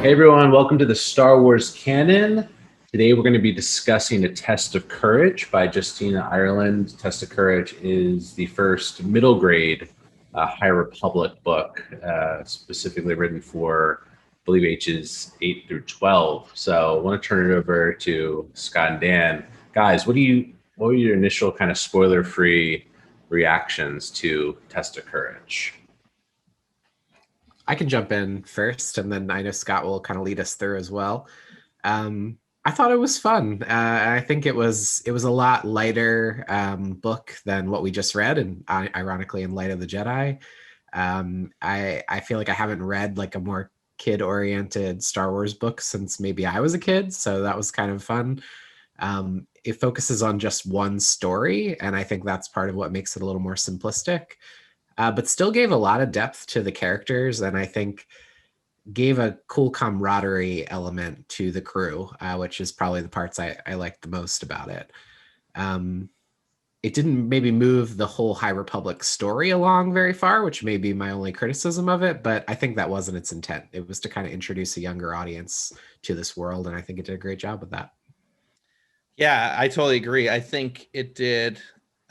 Hey everyone, welcome to the Star Wars Canon. Today we're going to be discussing A Test of Courage by Justina Ireland. Test of Courage is the first middle grade High Republic book, specifically written for, I believe, ages 8 through 12. So I want to turn it over to Scott and Dan. Guys, what were your initial kind of spoiler-free reactions to Test of Courage? I can jump in first, and then I know Scott will kind of lead us through as well. I thought it was fun. I think it was a lot lighter book than what we just read, and ironically, in Light of the Jedi, I feel like I haven't read like a more kid-oriented Star Wars book since maybe I was a kid, so that was kind of fun. It focuses on just one story, and I think that's part of what makes it a little more simplistic, but still gave a lot of depth to the characters, and I think gave a cool camaraderie element to the crew, which is probably the parts I liked the most about it. Um, it didn't maybe move the whole High Republic story along very far, which may be my only criticism of it, but I think that wasn't its intent. It was to kind of introduce a younger audience to this world, and I think it did a great job with that. Yeah, I totally agree. I think it did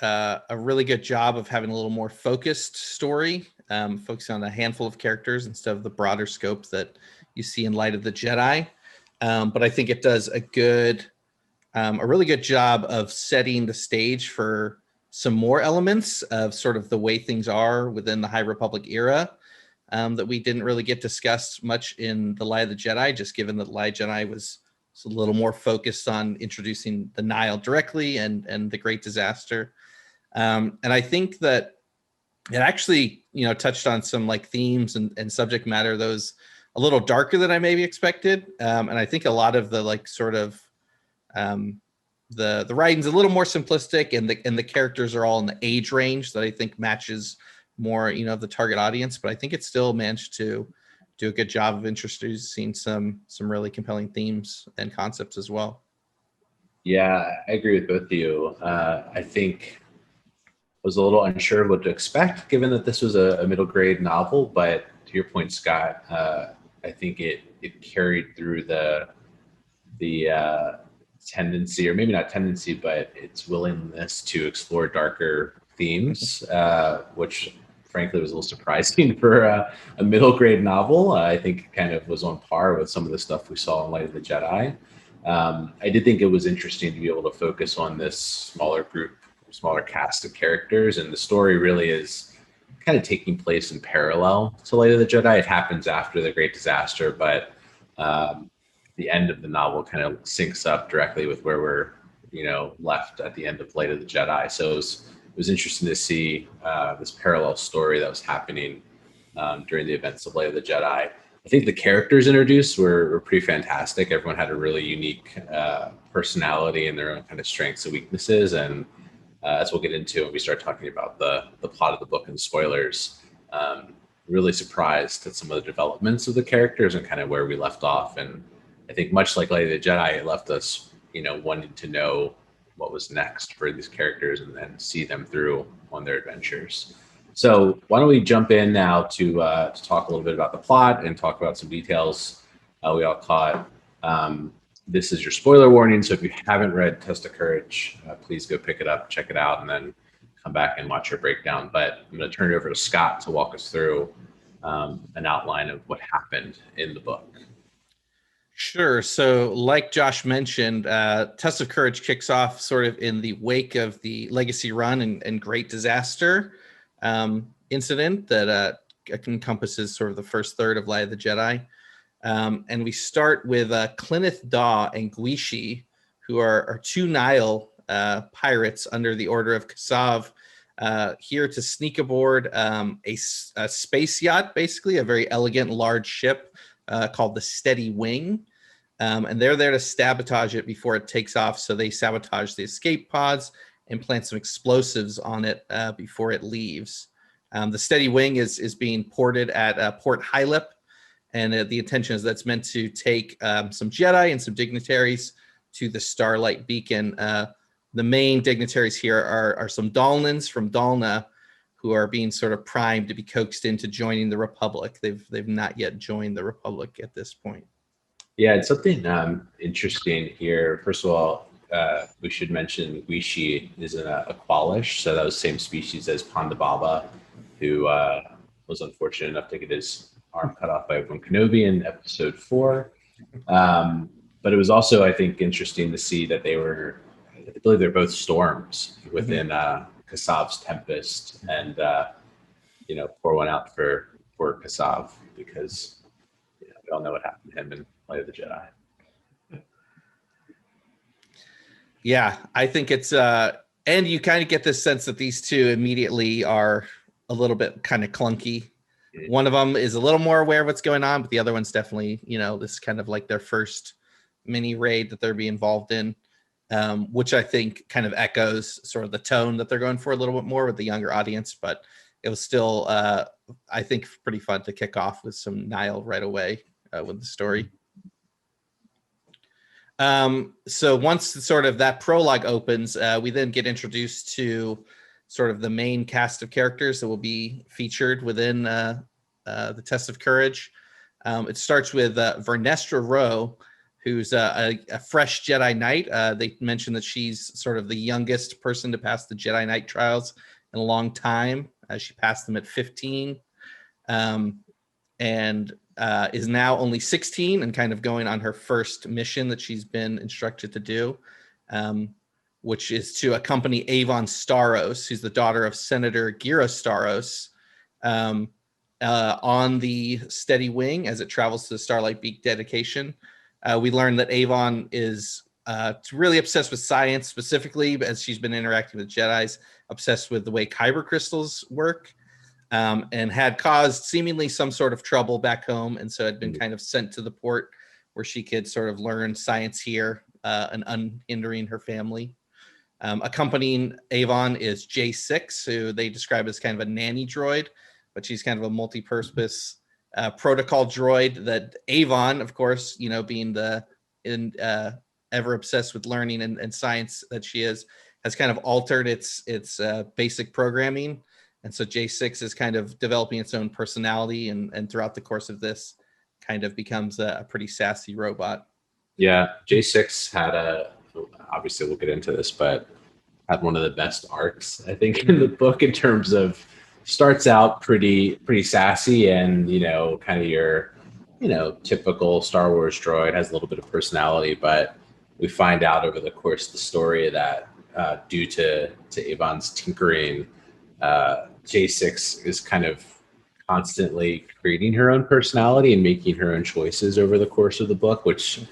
a really good job of having a little more focused story, focusing on a handful of characters instead of the broader scope that you see in Light of the Jedi. But I think it does a really good job of setting the stage for some more elements of sort of the way things are within the High Republic era that we didn't really get discussed much in the Light of the Jedi, just given that Light of the Jedi was a little more focused on introducing the Nile directly and the Great Disaster. And I think that it actually, touched on some like themes and subject matter that was a little darker than I maybe expected. And I think a lot of the like sort of the writing's a little more simplistic, and the characters are all in the age range that I think matches more, the target audience. But I think it still managed to do a good job of introducing some really compelling themes and concepts as well. Yeah, I agree with both of you. I think was a little unsure of what to expect, given that this was a middle grade novel. But to your point, Scott, I think it carried through the tendency, or maybe not tendency, but its willingness to explore darker themes, which frankly was a little surprising for a middle grade novel. I think it kind of was on par with some of the stuff we saw in Light of the Jedi. I did think it was interesting to be able to focus on this smaller cast of characters, and the story really is kind of taking place in parallel to Light of the Jedi. It happens after the Great Disaster, but the end of the novel kind of syncs up directly with where we're left at the end of Light of the Jedi. So it was interesting to see this parallel story that was happening during the events of Light of the Jedi. I think the characters introduced were pretty fantastic. Everyone had a really unique personality and their own kind of strengths and weaknesses. And as we'll get into when we start talking about the plot of the book and spoilers, really surprised at some of the developments of the characters and kind of where we left off. And I think much like Light of the Jedi, it left us, wanting to know what was next for these characters and then see them through on their adventures. So why don't we jump in now to talk a little bit about the plot and talk about some details we all caught. This is your spoiler warning, so if you haven't read Test of Courage, please go pick it up, check it out, and then come back and watch our breakdown. But I'm going to turn it over to Scott to walk us through an outline of what happened in the book. Sure. So like Josh mentioned, Test of Courage kicks off sort of in the wake of the Legacy Run and Great Disaster incident that encompasses sort of the first third of Light of the Jedi. And we start with Clinith Daw and Guishi, who are two Nile pirates under the order of Kassav, here to sneak aboard a space yacht, basically a very elegant large ship called the Steady Wing. And they're there to sabotage it before it takes off. So they sabotage the escape pods and plant some explosives on it before it leaves. The Steady Wing is being ported at Port Hylip, and the intention is that's meant to take some Jedi and some dignitaries to the Starlight Beacon. The main dignitaries here are some Dalnans from Dalna, who are being sort of primed to be coaxed into joining the Republic. They've not yet joined the Republic at this point. Yeah, it's something interesting here. First of all, we should mention Guishi is a Qualish, so that was the same species as Pandababa, who was unfortunate enough to get his arm cut off by Obi-Wan Kenobi in episode 4. But it was also, I think, interesting to see that I believe they're both storms within Kasav's Tempest, and pour one out for Kasav because we all know what happened to him in Light of the Jedi. Yeah, I think it's and you kind of get this sense that these two immediately are a little bit kind of clunky. One of them is a little more aware of what's going on, but the other one's definitely, this is kind of like their first mini raid that they're being involved in, which I think kind of echoes sort of the tone that they're going for a little bit more with the younger audience. But it was still, I think, pretty fun to kick off with some Nile right away with the story. So once sort of that prologue opens, we then get introduced to sort of the main cast of characters that will be featured within the Test of Courage. It starts with Vernestra Rowe, who's a fresh Jedi Knight. They mentioned that she's sort of the youngest person to pass the Jedi Knight trials in a long time. She passed them at 15. And is now only 16 and kind of going on her first mission that she's been instructed to do, which is to accompany Avon Staros, who's the daughter of Senator Gira Staros, on the Steady Wing as it travels to the Starlight Beak dedication. We learned that Avon is really obsessed with science, specifically as she's been interacting with Jedis, obsessed with the way kyber crystals work. And had caused seemingly some sort of trouble back home, and so had been kind of sent to the port where she could sort of learn science here and unhindering her family. Accompanying Avon is J6, who they describe as kind of a nanny droid, but she's kind of a multi-purpose protocol droid that Avon, of course, being the ever obsessed with learning and science that she is, has kind of altered its basic programming. And so J6 is kind of developing its own personality, and throughout the course of this kind of becomes a pretty sassy robot. Yeah, J6 had obviously we'll get into this, but had one of the best arcs, I think, in the book in terms of starts out pretty sassy and, kind of your, typical Star Wars droid, has a little bit of personality, but we find out over the course of the story that due to Avon's tinkering, J6 is kind of constantly creating her own personality and making her own choices over the course of the book, which I'm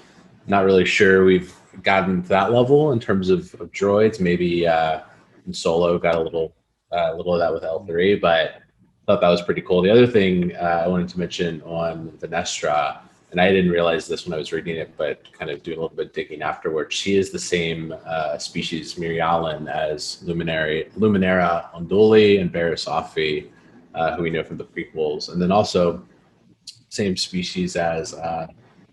not really sure we've gotten to that level in terms of droids. Maybe in Solo got a little of that with L3, but I thought that was pretty cool. The other thing I wanted to mention on Venestra, and I didn't realize this when I was reading it, but kind of doing a little bit of digging afterwards, she is the same species Mirialan as Luminara Unduli and Barriss Offee, who we know from the prequels, and then also same species as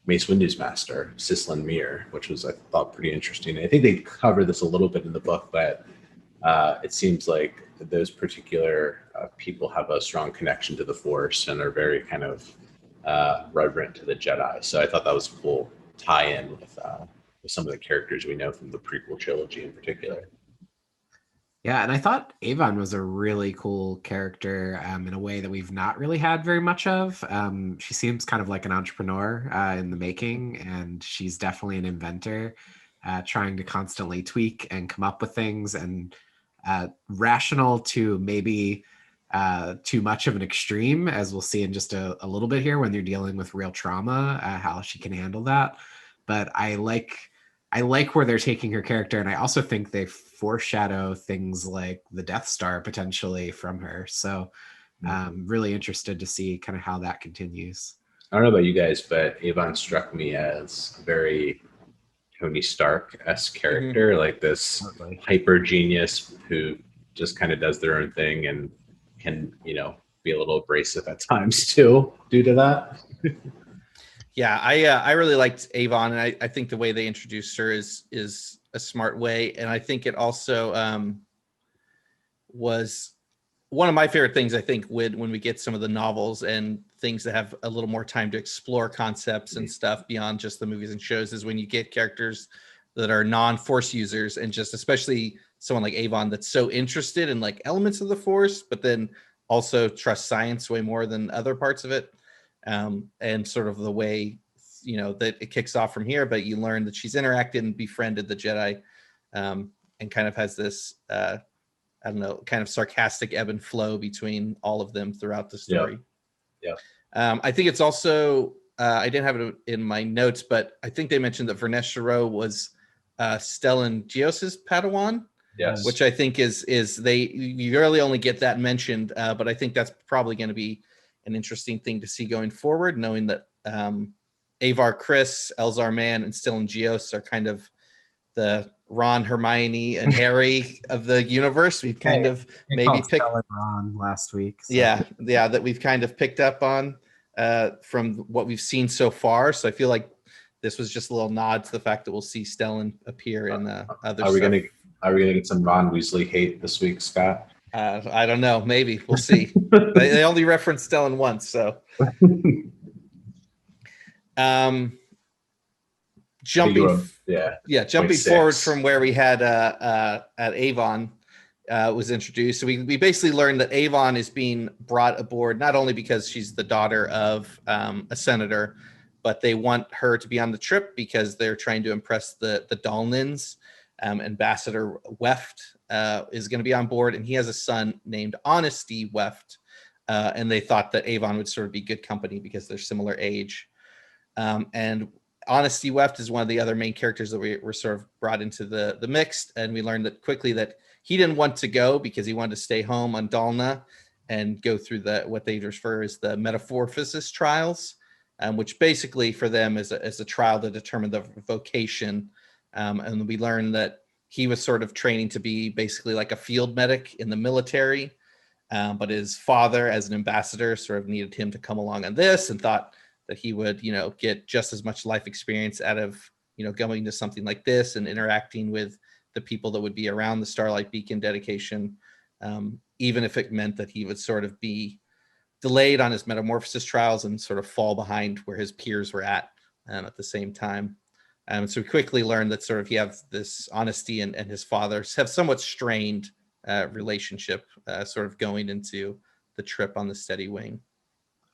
Mace Windu's master, Sislin Mir, which was, I thought, pretty interesting. I think they cover this a little bit in the book, but it seems like those particular people have a strong connection to the Force and are very kind of reverent to the Jedi. So I thought that was a cool tie-in with some of the characters we know from the prequel trilogy in particular. Yeah, and I thought Avon was a really cool character in a way that we've not really had very much of. She seems kind of like an entrepreneur in the making, and she's definitely an inventor, trying to constantly tweak and come up with things, and rational to maybe too much of an extreme, as we'll see in just a little bit here when you're dealing with real trauma, how she can handle that. But I like where they're taking her character, and I also think they foreshadow things like the Death Star potentially from her. So really interested to see kind of how that continues. I don't know about you guys, but Avon struck me as a very Tony Stark-esque character, like this hyper genius who just kind of does their own thing and can, be a little abrasive at times too, due to that. Yeah, I really liked Avon, and I think the way they introduced her is a smart way, and I think it also was one of my favorite things, I think, when we get some of the novels and things that have a little more time to explore concepts and stuff beyond just the movies and shows, is when you get characters that are non-Force users, and just especially someone like Avon that's so interested in like elements of the Force, but then also trusts science way more than other parts of it, and sort of the way that it kicks off from here. But you learn that she's interacted and befriended the Jedi, and kind of has this I don't know, kind of sarcastic ebb and flow between all of them throughout the story. Yeah. I think it's also, I didn't have it in my notes, but I think they mentioned that Vernestra Rowe was Stellan Gios's Padawan. Yes. Which I think is you really only get that mentioned, but I think that's probably going to be an interesting thing to see going forward, knowing that Avar Chris, Elzar Mann, and Stellan Gios are kind of the Ron, Hermione, and Harry of the universe. We've kind of maybe picked Ron last week. So. Yeah, that we've kind of picked up on from what we've seen so far. So I feel like this was just a little nod to the fact that we'll see Stellan appear in other stuff. Are we gonna get some Ron Weasley hate this week, Scott? I don't know. Maybe we'll see. they only referenced Stellan once, so. Jumping forward from where we had at Avon was introduced. So we basically learned that Avon is being brought aboard not only because she's the daughter of a senator, but they want her to be on the trip because they're trying to impress the Dalnins. Ambassador Weft is going to be on board, and he has a son named Honesty Weft, and they thought that Avon would sort of be good company because they're similar age. And Honesty Weft is one of the other main characters that we were sort of brought into the mix, and we learned that quickly that he didn't want to go because he wanted to stay home on Dalna and go through what they refer as the metamorphosis trials, which basically for them is a trial to determine the vocation. And we learned that he was sort of training to be basically like a field medic in the military, but his father, as an ambassador, sort of needed him to come along on this and thought that he would, get just as much life experience out of, going to something like this and interacting with the people that would be around the Starlight Beacon dedication, even if it meant that he would sort of be delayed on his metamorphosis trials and sort of fall behind where his peers were at the same time. So we quickly learned that sort of he has this Honesty and his father have somewhat strained relationship sort of going into the trip on the Steady Wing.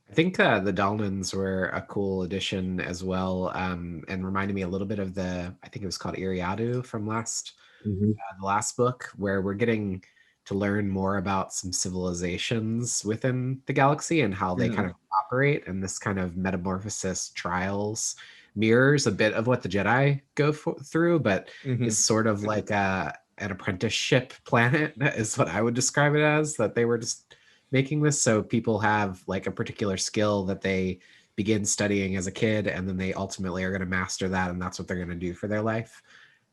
I think the Dalnins were a cool addition as well, and reminded me a little bit of I think it was called Iriadu from the last book, where we're getting to learn more about some civilizations within the galaxy and how they kind of operate, and this kind of metamorphosis trials mirrors a bit of what the Jedi go through, but is sort of like an apprenticeship planet is what I would describe it as, that they were just making this so people have like a particular skill that they begin studying as a kid, and then they ultimately are going to master that, and that's what they're going to do for their life.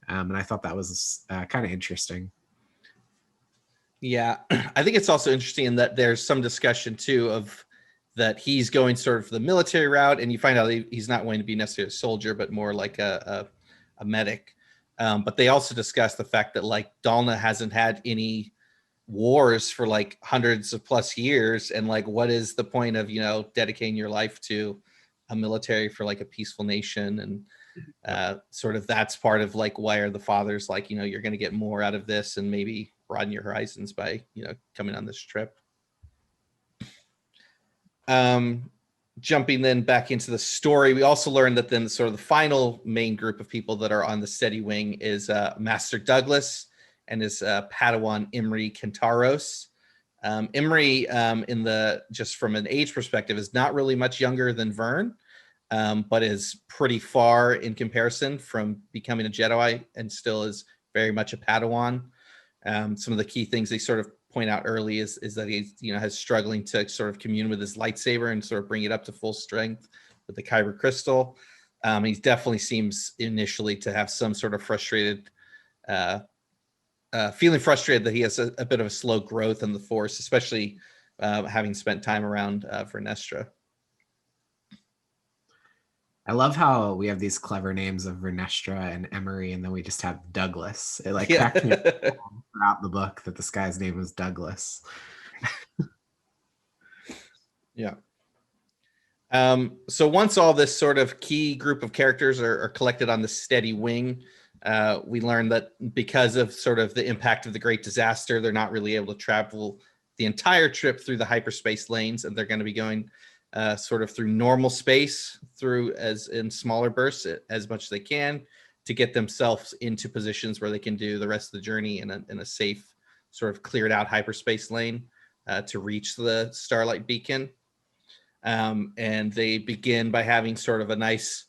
And I thought that was kind of interesting. Yeah, I think it's also interesting in that there's some discussion too of that he's going sort of the military route, and you find out he's not going to be necessarily a soldier, but more like a medic. But they also discuss the fact that like Dalna hasn't had any wars for like hundreds of plus years, and like what is the point of dedicating your life to a military for like a peaceful nation, and sort of that's part of like why are the fathers like you're going to get more out of this and maybe broaden your horizons by coming on this trip. Jumping then back into the story, we also learned that then sort of the final main group of people that are on the Steady Wing is Master Douglas and his Padawan Imri Kentaros. Imri, just from an age perspective, is not really much younger than Vern, but is pretty far in comparison from becoming a Jedi, and still is very much a Padawan. Some of the key things they sort of point out early is that he's has struggling to sort of commune with his lightsaber and sort of bring it up to full strength with the Kyber crystal. He definitely seems initially to have some sort of frustrated feeling frustrated that he has a bit of a slow growth in the Force, especially having spent time around Vernestra. I love how we have these clever names of Vernestra and Emery, and then we just have Douglas. It cracked me up throughout the book that this guy's name was Douglas. Yeah. So once all this sort of key group of characters are collected on the steady wing, we learn that because of sort of the impact of the Great Disaster, they're not really able to travel the entire trip through the hyperspace lanes, and they're going to be going sort of through normal space, through as in smaller bursts as much as they can, to get themselves into positions where they can do the rest of the journey in a safe, sort of cleared out hyperspace lane to reach the Starlight Beacon. And they begin by having sort of a nice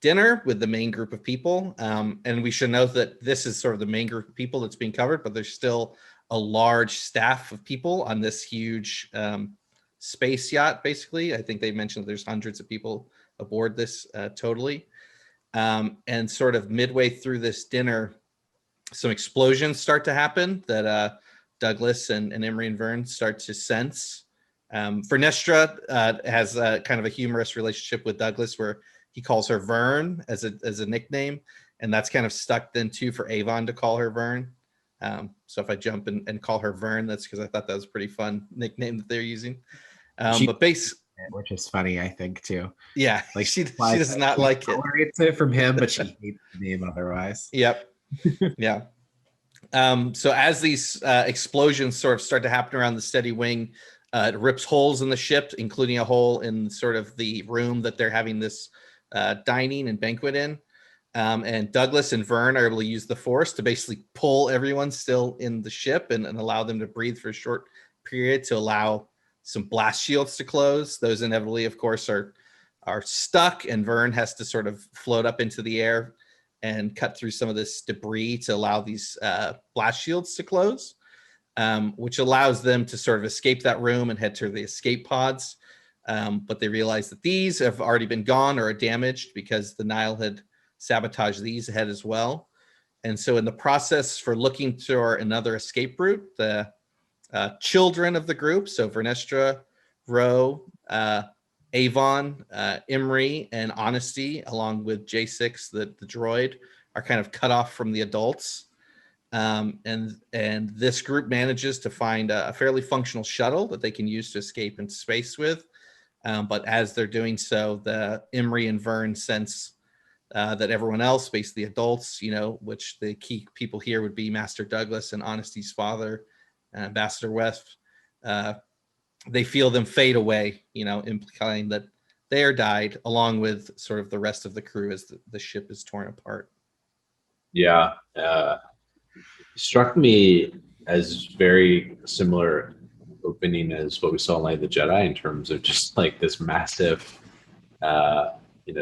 dinner with the main group of people. And we should note that this is sort of the main group of people that's being covered, but there's still a large staff of people on this huge space yacht, basically. I think they mentioned there's hundreds of people aboard this totally. And sort of midway through this dinner, some explosions start to happen that Douglas and Emery and Vern start to sense. Vernestra has kind of a humorous relationship with Douglas where he calls her Vern as a nickname, and that's kind of stuck then too for Avon to call her Vern. So if I jump and call her Vern, that's because I thought that was a pretty fun nickname that they're using. Which is funny, I think, too. Yeah, like she does not like it. Tolerates it from him, but she hates the name otherwise. Yep. Yeah. So as these explosions sort of start to happen around the steady wing, it rips holes in the ship, including a hole in sort of the room that they're having this dining and banquet in. And Douglas and Vern are able to use the force to basically pull everyone still in the ship and allow them to breathe for a short period to allow some blast shields to close. Those inevitably, of course, are stuck, and Vern has to sort of float up into the air and cut through some of this debris to allow these blast shields to close, which allows them to sort of escape that room and head to the escape pods. But they realize that these have already been gone or are damaged because the Nile had sabotaged these ahead as well. And so in the process for looking for another escape route, the children of the group, so Vernestra, Ro, Avon, Imri, and Honesty, along with J6, the droid, are kind of cut off from the adults. And this group manages to find a fairly functional shuttle that they can use to escape into space with. But as they're doing so, the Imri and Vern sense that everyone else, basically adults, which the key people here would be Master Douglas and Honesty's father, Ambassador West, they feel them fade away, implying that they are died along with sort of the rest of the crew as the ship is torn apart. Yeah. Struck me as very similar opening as what we saw in Light of the Jedi in terms of just like this massive,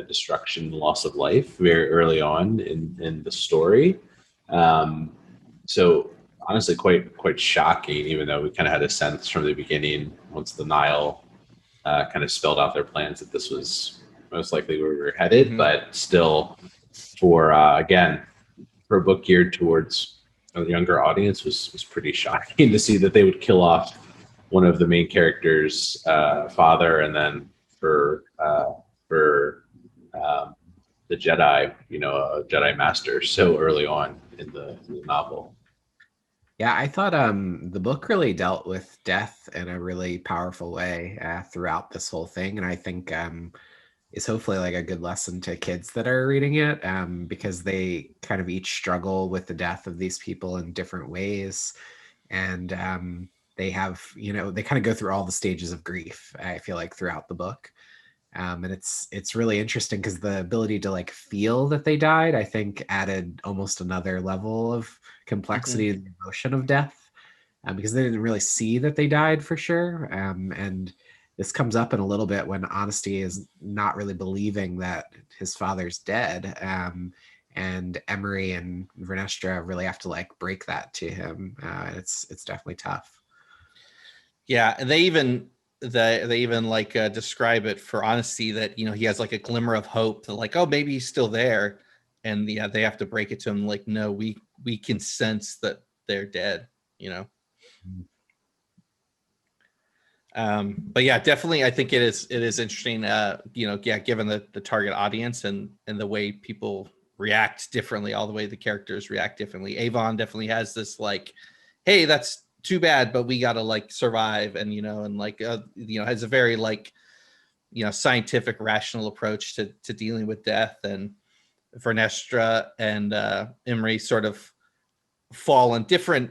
destruction, loss of life very early on in the story. So honestly, quite shocking, even though we kind of had a sense from the beginning once the Nile kind of spelled out their plans that this was most likely where we were headed. Mm-hmm. But still, for again, for a book geared towards a younger audience, was pretty shocking to see that they would kill off one of the main characters' father, and then for the Jedi, a Jedi master, so early on in the novel. Yeah, I thought the book really dealt with death in a really powerful way throughout this whole thing, and I think is hopefully like a good lesson to kids that are reading it, because they kind of each struggle with the death of these people in different ways, and they have, they kind of go through all the stages of grief, I feel like, throughout the book. And it's really interesting because the ability to like feel that they died, I think, added almost another level of complexity to the emotion of death, because they didn't really see that they died for sure. And this comes up in a little bit when Honesty is not really believing that his father's dead. And Emery and Vernestra really have to like break that to him. It's definitely tough. Yeah, and they even like describe it for Honesty that he has like a glimmer of hope that like, oh, maybe he's still there, and they have to break it to him like, no, we can sense that they're dead. But yeah, definitely, I think it is interesting. Given the target audience and the way people react differently, all the way the characters react differently. Avon definitely has this like, hey, that's too bad, but we gotta like survive, and and like has a very like scientific, rational approach to dealing with death. And Vernestra and Imri sort of fall in different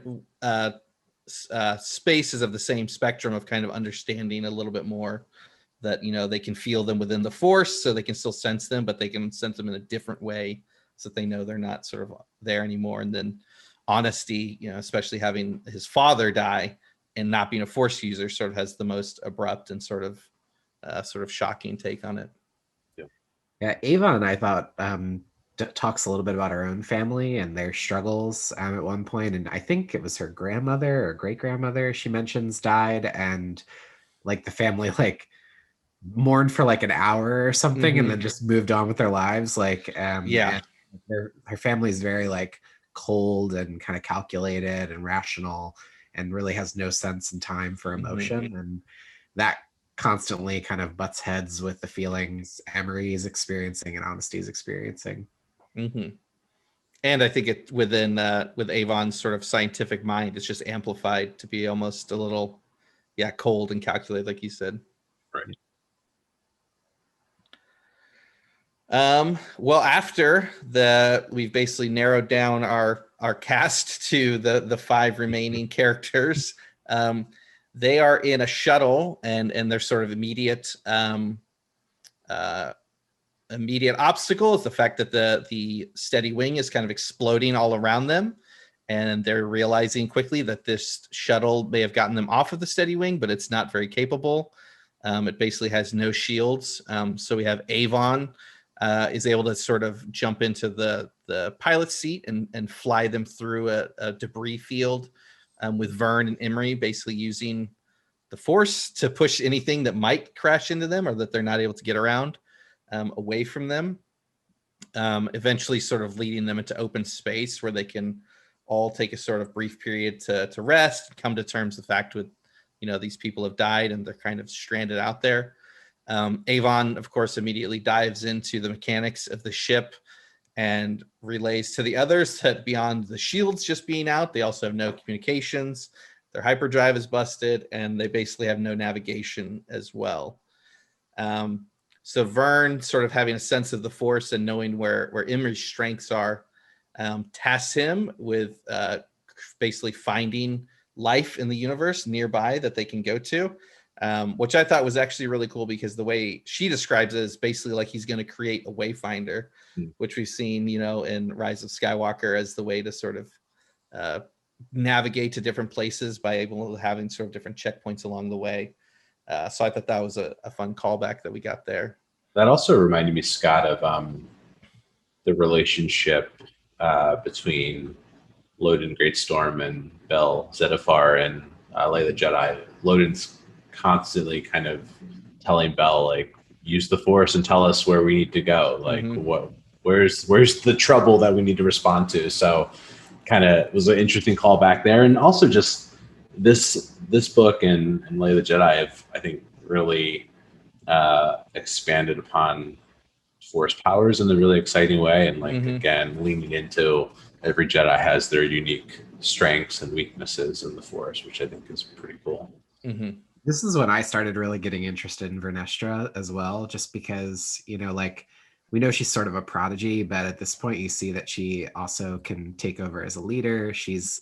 spaces of the same spectrum of kind of understanding a little bit more that they can feel them within the Force, so they can still sense them, but they can sense them in a different way, so that they know they're not sort of there anymore. And then honesty, especially having his father die and not being a Force user, sort of has the most abrupt and sort of shocking take on it. Yeah, Avon, I thought, talks a little bit about her own family and their struggles at one point, and I think it was her grandmother or great grandmother she mentions died, and like the family like mourned for like an hour or something, and then just moved on with their lives. Like, Yeah. and her family is very like cold and kind of calculated and rational, and really has no sense and time for emotion, and that constantly kind of butts heads with the feelings Emery is experiencing and Honesty is experiencing. And I think it within with Avon's sort of scientific mind, it's just amplified to be almost a little cold and calculated, like you said. Right. Well, after we've basically narrowed down our cast to the 5 remaining characters. They are in a shuttle, and their sort of immediate obstacle is the fact that the steady wing is kind of exploding all around them, and they're realizing quickly that this shuttle may have gotten them off of the steady wing, but it's not very capable. It basically has no shields. So we have Avon is able to sort of jump into the pilot's seat and fly them through a debris field, with Vern and Emery basically using the Force to push anything that might crash into them or that they're not able to get around away from them, eventually sort of leading them into open space where they can all take a sort of brief period to rest, come to terms with the fact with, these people have died and they're kind of stranded out there. Avon, of course, immediately dives into the mechanics of the ship and relays to the others that beyond the shields just being out, they also have no communications. Their hyperdrive is busted, and they basically have no navigation as well. So Vern, sort of having a sense of the Force and knowing where Imri's strengths are, tasks him with basically finding life in the universe nearby that they can go to, which I thought was actually really cool, because the way she describes it is basically like he's going to create a wayfinder, which we've seen, in Rise of Skywalker as the way to sort of navigate to different places by having sort of different checkpoints along the way. So I thought that was a fun callback that we got there. That also reminded me, Scott, of the relationship between Loden Greatstorm and Bell Zettifar and Layla Jedi. Loden's constantly kind of telling Bell, like, use the Force and tell us where we need to go. Like, where's the trouble that we need to respond to? So kind of was an interesting callback there. And also just this book and Layla Jedi have, I think, really expanded upon Force powers in a really exciting way, and like again leaning into every Jedi has their unique strengths and weaknesses in the Force, which I think is pretty cool. This is when I started really getting interested in Vernestra as well, just because, like, we know she's sort of a prodigy, but at this point you see that she also can take over as a leader. She's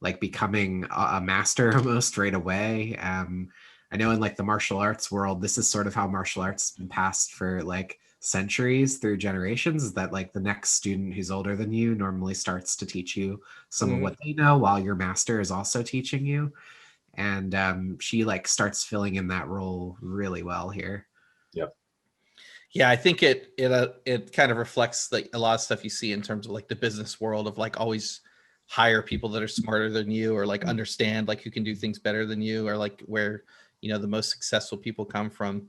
like becoming a master almost right away. I know in like the martial arts world, this is sort of how martial arts has been passed for like centuries through generations, is that like the next student who's older than you normally starts to teach you some of what they know while your master is also teaching you. And she like starts filling in that role really well here. Yep. Yeah, I think it kind of reflects like a lot of stuff you see in terms of like the business world of like always hire people that are smarter than you, or like understand like who can do things better than you, or like where the most successful people come from.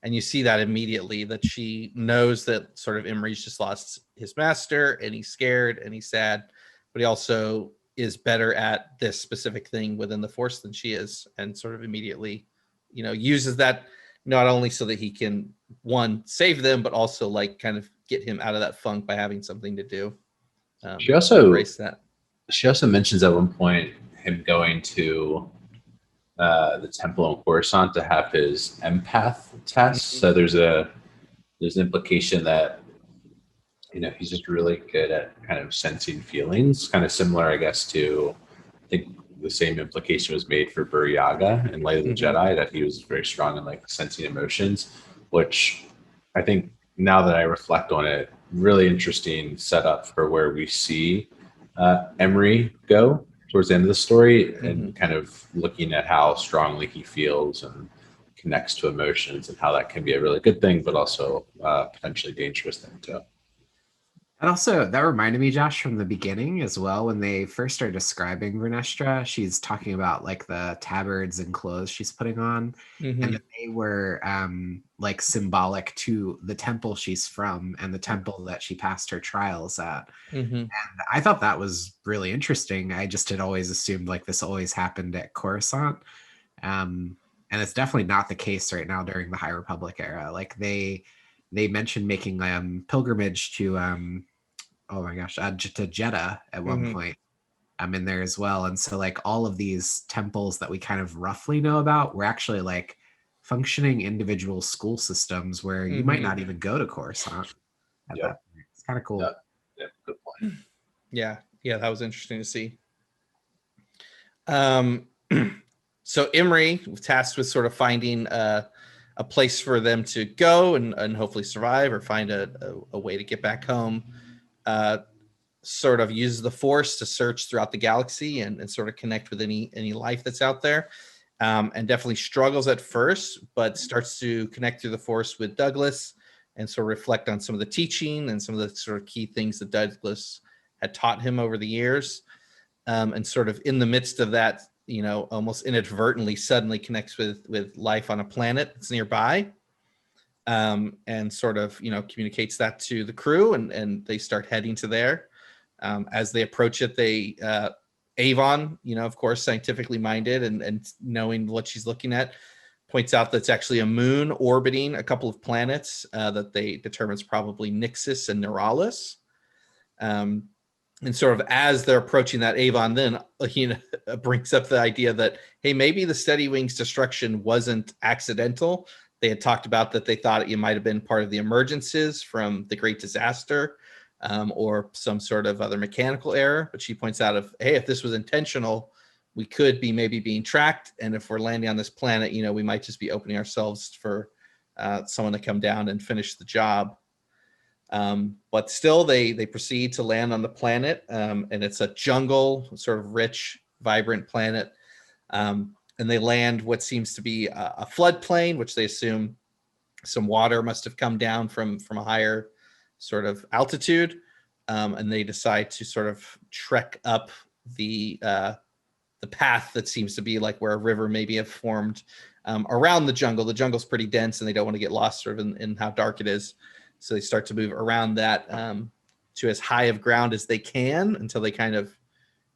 And you see that immediately, that she knows that sort of Imri's just lost his master and he's scared and he's sad, but he also is better at this specific thing within the Force than she is, and sort of immediately uses that not only so that he can, one, save them, but also like kind of get him out of that funk by having something to do. She also embrace that. She also mentions at one point him going to the temple in Coruscant to have his empath test. So there's an implication that he's just really good at kind of sensing feelings, kind of similar, I guess, to I think the same implication was made for Buryaga in Light of the Jedi, that he was very strong in like sensing emotions, which I think now that I reflect on it, really interesting setup for where we see Emery go towards the end of the story, and kind of looking at how strongly he feels and connects to emotions, and how that can be a really good thing, but also potentially dangerous thing too. And also, that reminded me, Josh, from the beginning as well, when they first started describing Vernestra, she's talking about like the tabards and clothes she's putting on, and that they were like symbolic to the temple she's from and the temple that she passed her trials at. And I thought that was really interesting. I just had always assumed like this always happened at Coruscant. And it's definitely not the case right now during the High Republic era. Like they mentioned making pilgrimage to oh my gosh, to Jeddah at one point. I'm in there as well. And so like all of these temples that we kind of roughly know about were actually like functioning individual school systems where you might not even go to Coruscant at that point. It's kind of cool. Yeah, good point. Yeah, that was interesting to see. So Imri was tasked with sort of finding a place for them to go and hopefully survive or find a way to get back home. Sort of uses the Force to search throughout the galaxy and sort of connect with any life that's out there, and definitely struggles at first, but starts to connect through the Force with Douglas and sort of reflect on some of the teaching and some of the sort of key things that Douglas had taught him over the years, and sort of in the midst of that, almost inadvertently suddenly connects with life on a planet that's nearby, and sort of communicates that to the crew, and they start heading to there. As they approach it, they Avon, of course, scientifically minded and knowing what she's looking at, points out that it's actually a moon orbiting a couple of planets that they determine is probably Nixus and Neuralis. And sort of as they're approaching that, Avon then brings up the idea that, hey, maybe the Steady Wings destruction wasn't accidental. They had talked about that they thought it might have been part of the emergencies from the Great Disaster, or some sort of other mechanical error. But she points out, if this was intentional, we could be maybe being tracked. And if we're landing on this planet, we might just be opening ourselves for someone to come down and finish the job. But still, they proceed to land on the planet, and it's a jungle, sort of rich, vibrant planet. And they land what seems to be a floodplain, which they assume some water must have come down from a higher sort of altitude, and they decide to sort of trek up the path that seems to be like where a river maybe have formed around the jungle. The jungle's pretty dense, and they don't want to get lost sort of in how dark it is. So they start to move around that to as high of ground as they can until they kind of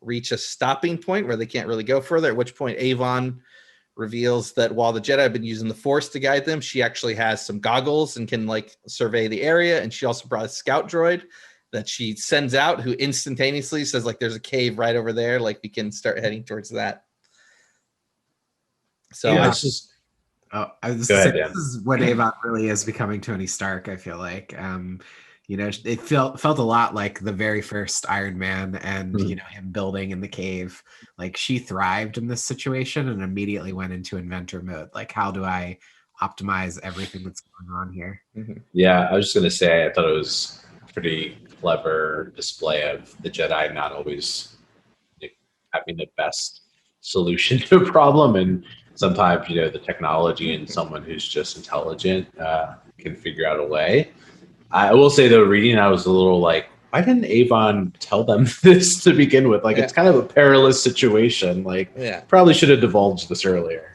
reach a stopping point where they can't really go further, at which point Avon reveals that while the Jedi have been using the Force to guide them, she actually has some goggles and can like survey the area. And she also brought a scout droid that she sends out, who instantaneously says like, there's a cave right over there. Like we can start heading towards that. So Yeah. it's just, this is when Avon really is becoming Tony Stark, I feel like. It felt a lot like the very first Iron Man and him building in the cave. Like she thrived in this situation and immediately went into inventor mode. Like, how do I optimize everything that's going on here? Yeah, I was just gonna say I thought it was a pretty clever display of the Jedi not always having the best solution to a problem, and sometimes the technology and someone who's just intelligent can figure out a way. I will say though, reading, I was a little like, why didn't Avon tell them this to begin with? Like, it's kind of a perilous situation. Like, probably should have divulged this earlier.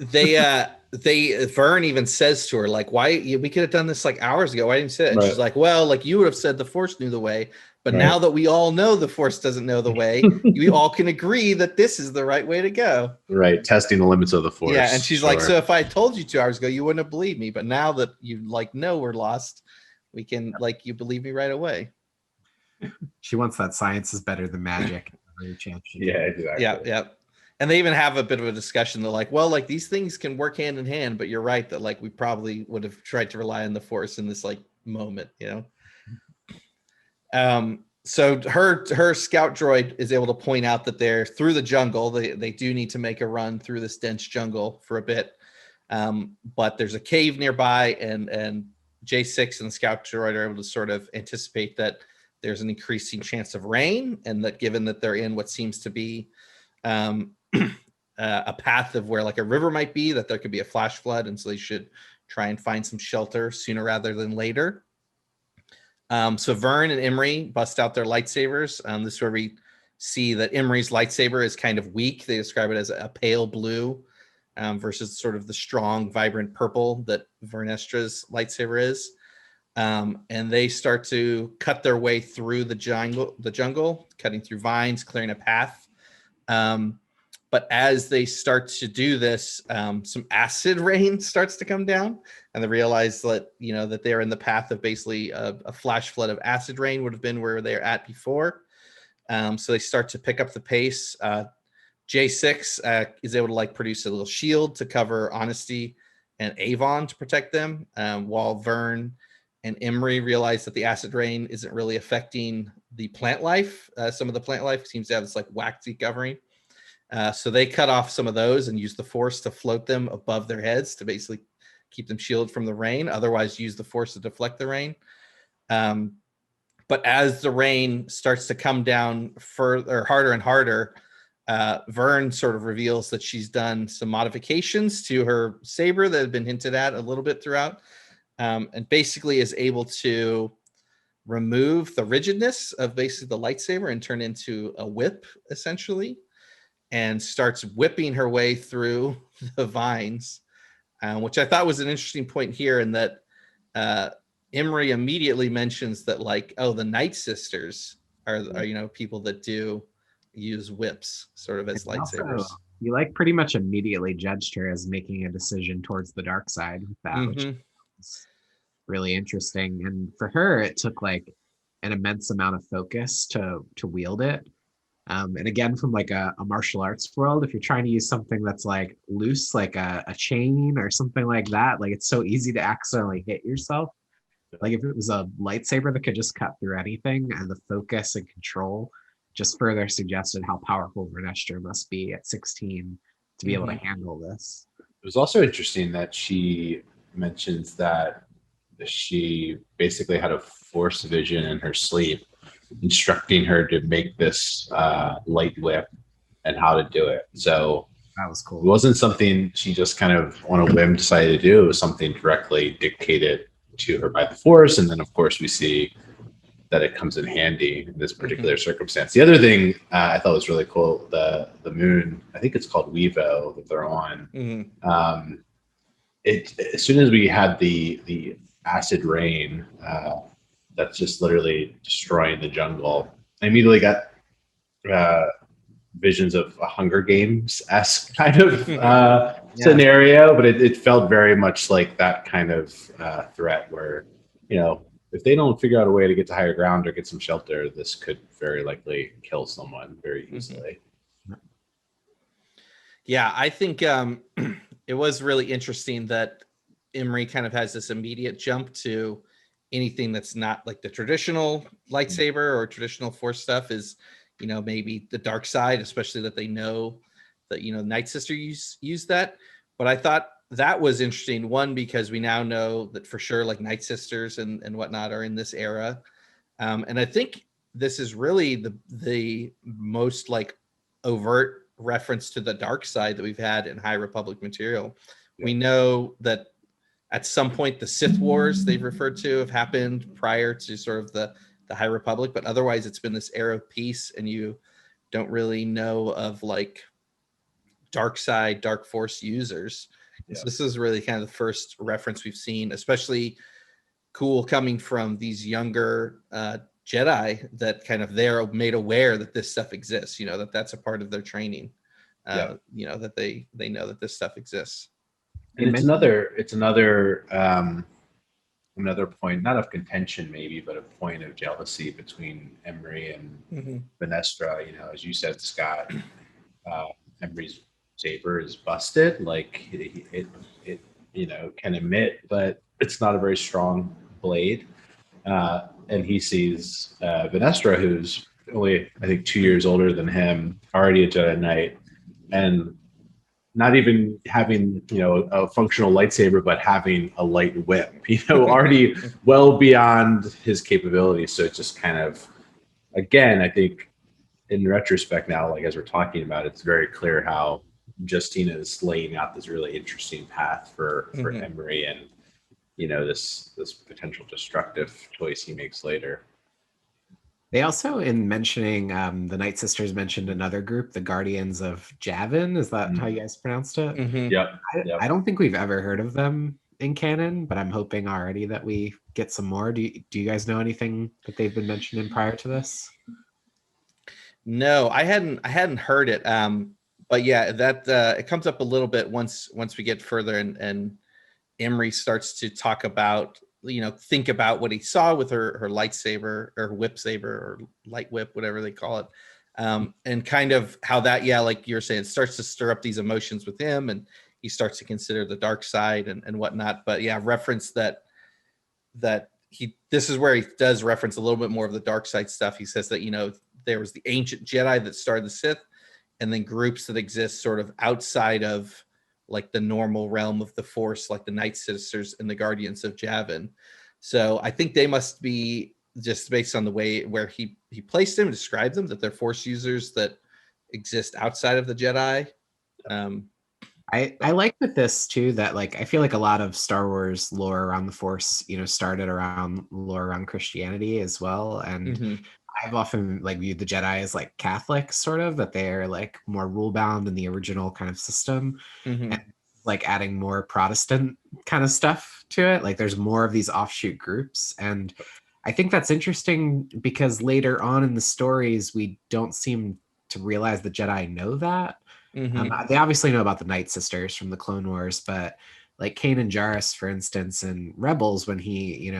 Vern even says to her, like, why we could have done this like hours ago. Why didn't you say it? And she's like, well, like you would have said the Force knew the way. But now that we all know the Force doesn't know the way, we all can agree that this is the right way to go. Right. Testing the limits of the Force. Yeah. And she's like, so if I told you 2 hours ago, you wouldn't have believed me. But now that you like know we're lost, we can like you believe me right away. She wants that science is better than magic. Yeah, exactly. Yeah. And they even have a bit of a discussion. They're like, well, like these things can work hand in hand, but you're right that like we probably would have tried to rely on the Force in this like moment, you know? So her scout droid is able to point out that they're through the jungle. They do need to make a run through this dense jungle for a bit. But there's a cave nearby, and J6 and the scout droid are able to sort of anticipate that there's an increasing chance of rain, and that given that they're in what seems to be a path of where like a river might be, that there could be a flash flood, and so they should try and find some shelter sooner rather than later. So Vern and Imri bust out their lightsabers. This is where we see that Imri's lightsaber is kind of weak. They describe it as a pale blue versus sort of the strong, vibrant purple that Vernestra's lightsaber is. And they start to cut their way through the jungle, cutting through vines, clearing a path. But as they start to do this, some acid rain starts to come down, and they realize that, you know, that they're in the path of basically a flash flood of acid rain would have been where they're at before. So they start to pick up the pace. J6 is able to like produce a little shield to cover Honesty and Avon to protect them, while Vern and Imri realize that the acid rain isn't really affecting the plant life. Some of the plant life seems to have this like waxy covering. So they cut off some of those and use the Force to float them above their heads to basically keep them shielded from the rain. Otherwise, use the Force to deflect the rain. But as the rain starts to come down further, harder and harder, Vern sort of reveals that she's done some modifications to her saber that had been hinted at a little bit throughout, and basically is able to remove the rigidness of basically the lightsaber and turn into a whip, essentially, and starts whipping her way through the vines, which I thought was an interesting point here, in that Imri immediately mentions that, like, oh, the Night Sisters are you know, people that do use whips sort of as And lightsabers. also, you like pretty much immediately judged her as making a decision towards the dark side with that, which is really interesting. And for her, it took like an immense amount of focus to wield it. And again, from like a martial arts world, if you're trying to use something that's like loose, like a chain or something like that, like it's so easy to accidentally hit yourself. Like if it was a lightsaber that could just cut through anything, and the focus and control just further suggested how powerful Vernestra must be at 16 to be able to handle this. It was also interesting that she mentions that she basically had a Force vision in her sleep instructing her to make this light whip and how to do it. So That was cool. it wasn't something she just kind of on a whim decided to do. It was something directly dictated to her by the Force. And then, of course, we see that it comes in handy in this particular circumstance. The other thing I thought was really cool, the moon, I think it's called Wevo that they're on. As soon as we had the acid rain that's just literally destroying the jungle, I immediately got visions of a Hunger Games-esque kind of scenario, but it felt very much like that kind of threat where, you know, if they don't figure out a way to get to higher ground or get some shelter, this could very likely kill someone very easily. Yeah, I think it was really interesting that Imri kind of has this immediate jump to anything that's not like the traditional lightsaber or traditional Force stuff, is, you know, maybe the dark side, especially that they know that, you know, Night Sister use that. But I thought that was interesting, one, because we now know that for sure, like, Night Sisters and whatnot are in this era. And I think this is really the most like overt reference to the dark side that we've had in High Republic material. We know that at some point the Sith Wars they've referred to have happened prior to sort of the High Republic, but otherwise it's been this era of peace, and you don't really know of like dark side, dark Force users. So this is really kind of the first reference we've seen, especially cool coming from these younger Jedi that kind of they're made aware that this stuff exists, you know, that that's a part of their training, you know, that they know that this stuff exists. And it's another point, not of contention maybe, but a point of jealousy between Emery and Venestra. You know, as you said, Scott, Emery's saber is busted. Like it can emit, but it's not a very strong blade. And he sees Venestra, who's only I think 2 years older than him, already a Jedi Knight, and not even having a functional lightsaber, but having a light whip. Already well beyond his capabilities. So it just kind of, again, I think in retrospect now, like as we're talking about, it's very clear how Justina is laying out this really interesting path for Emery, and this potential destructive choice he makes later. They also, in mentioning the Night Sisters, mentioned another group, the Guardians of Javin. Is that how you guys pronounced it? Yep. I don't think we've ever heard of them in canon, but I'm hoping already that we get some more. Do you guys know anything that they've been mentioning prior to this? No, I hadn't heard it. But yeah, that it comes up a little bit once we get further, and Emery starts to talk about, think about what he saw with her lightsaber or whip saber or light whip, whatever they call it. And kind of how that, like you're saying, starts to stir up these emotions with him, and he starts to consider the dark side and whatnot. But yeah, reference that this is where he does reference a little bit more of the dark side stuff. He says that, there was the ancient Jedi that started the Sith, and then groups that exist sort of outside of like the normal realm of the Force, like the Night Sisters and the Guardians of Javin. So I think they must be, just based on the way where he placed them, described them, that they're Force users that exist outside of the Jedi. I like with this too that, like, I feel like a lot of Star Wars lore around the Force, started around lore around Christianity as well, and I've often like viewed the Jedi as like Catholic, sort of, that they're like more rule bound in the original kind of system, and like adding more Protestant kind of stuff to it. Like there's more of these offshoot groups, and I think that's interesting because later on in the stories we don't seem to realize the Jedi know that. They obviously know about the Night Sisters from the Clone Wars, but like Kanan Jarrus, for instance, in Rebels, when he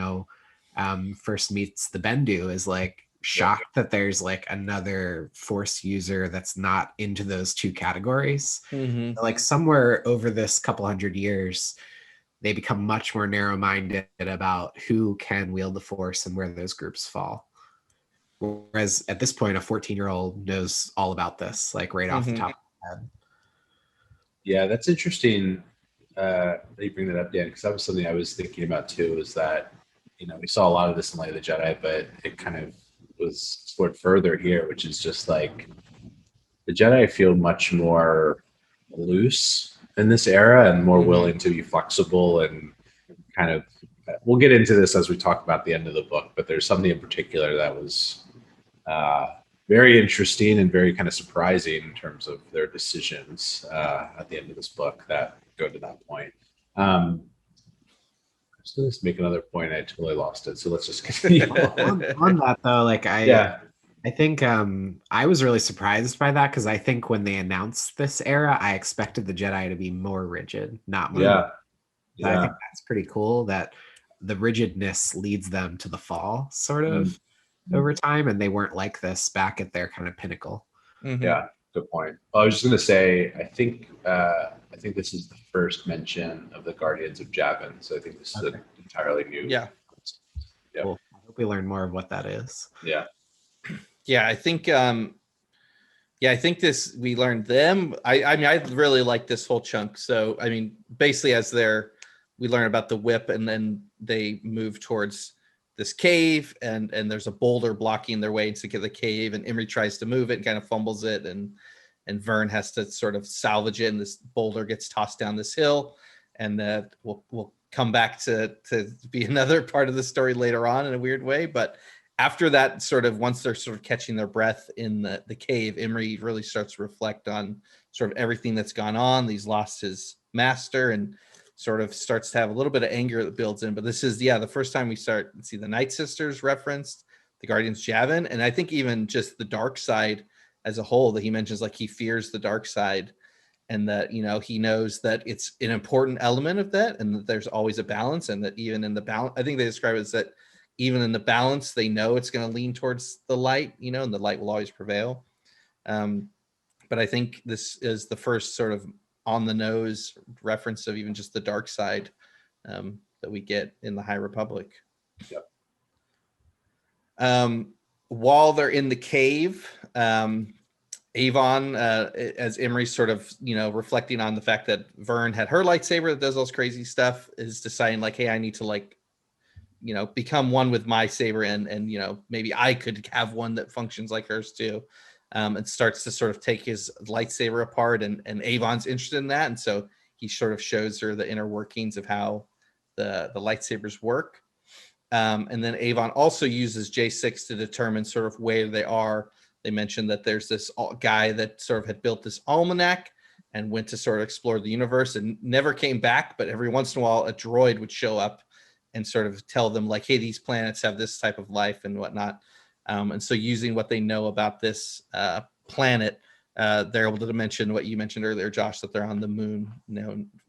first meets the Bendu, is like shocked that there's like another Force user that's not into those two categories. Like somewhere over this couple hundred years, they become much more narrow-minded about who can wield the Force and where those groups fall. Whereas at this point, a 14-year-old knows all about this, like right off the top of the head. Yeah, that's interesting that you bring that up, Dan, because that was something I was thinking about too, is that, we saw a lot of this in Light of the Jedi, but it kind of was explored further here, which is just like the Jedi feel much more loose in this era and more willing to be flexible and kind of, we'll get into this as we talk about the end of the book, but there's something in particular that was very interesting and very kind of surprising in terms of their decisions at the end of this book that go to that point. I was going to make another point. I totally lost it. So let's just continue. on that though, like I think I was really surprised by that, because I think when they announced this era, I expected the Jedi to be more rigid, not more. I think that's pretty cool that the rigidness leads them to the fall, sort of, over time, and they weren't like this back at their kind of pinnacle. Yeah, good point. I was just going to say, I think this is the first mention of the Guardians of Javin, so I think this is an entirely new. Yeah. Cool. I hope we learn more of what that is. Yeah. Yeah, I think. I think we learned them. I mean, I really like this whole chunk. So, I mean, basically, we learn about the whip, and then they move towards this cave, and there's a boulder blocking their way to get the cave, and Emery tries to move it and kind of fumbles it, and Vern has to sort of salvage it, and this boulder gets tossed down this hill, and we'll come back to be another part of the story later on in a weird way. But after that, sort of once they're sort of catching their breath in the cave, Emery really starts to reflect on sort of everything that's gone on. He's lost his master and sort of starts to have a little bit of anger that builds in. But this is, the first time we start to see the Night Sisters referenced, the Guardians Javin, and I think even just the dark side as a whole, that he mentions, like he fears the dark side, and that, he knows that it's an important element of that, and that there's always a balance, and that even in the balance, I think they describe it as that even in the balance, they know it's going to lean towards the light, and the light will always prevail. but I think this is the first sort of on the nose reference of even just the dark side that we get in the High Republic. Yep. While they're in the cave, Avon, as Imri's sort of, reflecting on the fact that Vern had her lightsaber that does all this crazy stuff, is deciding like, hey, I need to become one with my saber, and maybe I could have one that functions like hers too. And starts to sort of take his lightsaber apart, and Avon's interested in that, and so he sort of shows her the inner workings of how the lightsabers work. And then Avon also uses J6 to determine sort of where they are. They mentioned that there's this guy that sort of had built this almanac and went to sort of explore the universe and never came back, but every once in a while a droid would show up and sort of tell them like, hey, these planets have this type of life and whatnot. And so using what they know about this planet, they're able to mention what you mentioned earlier, Josh, that they're on the moon,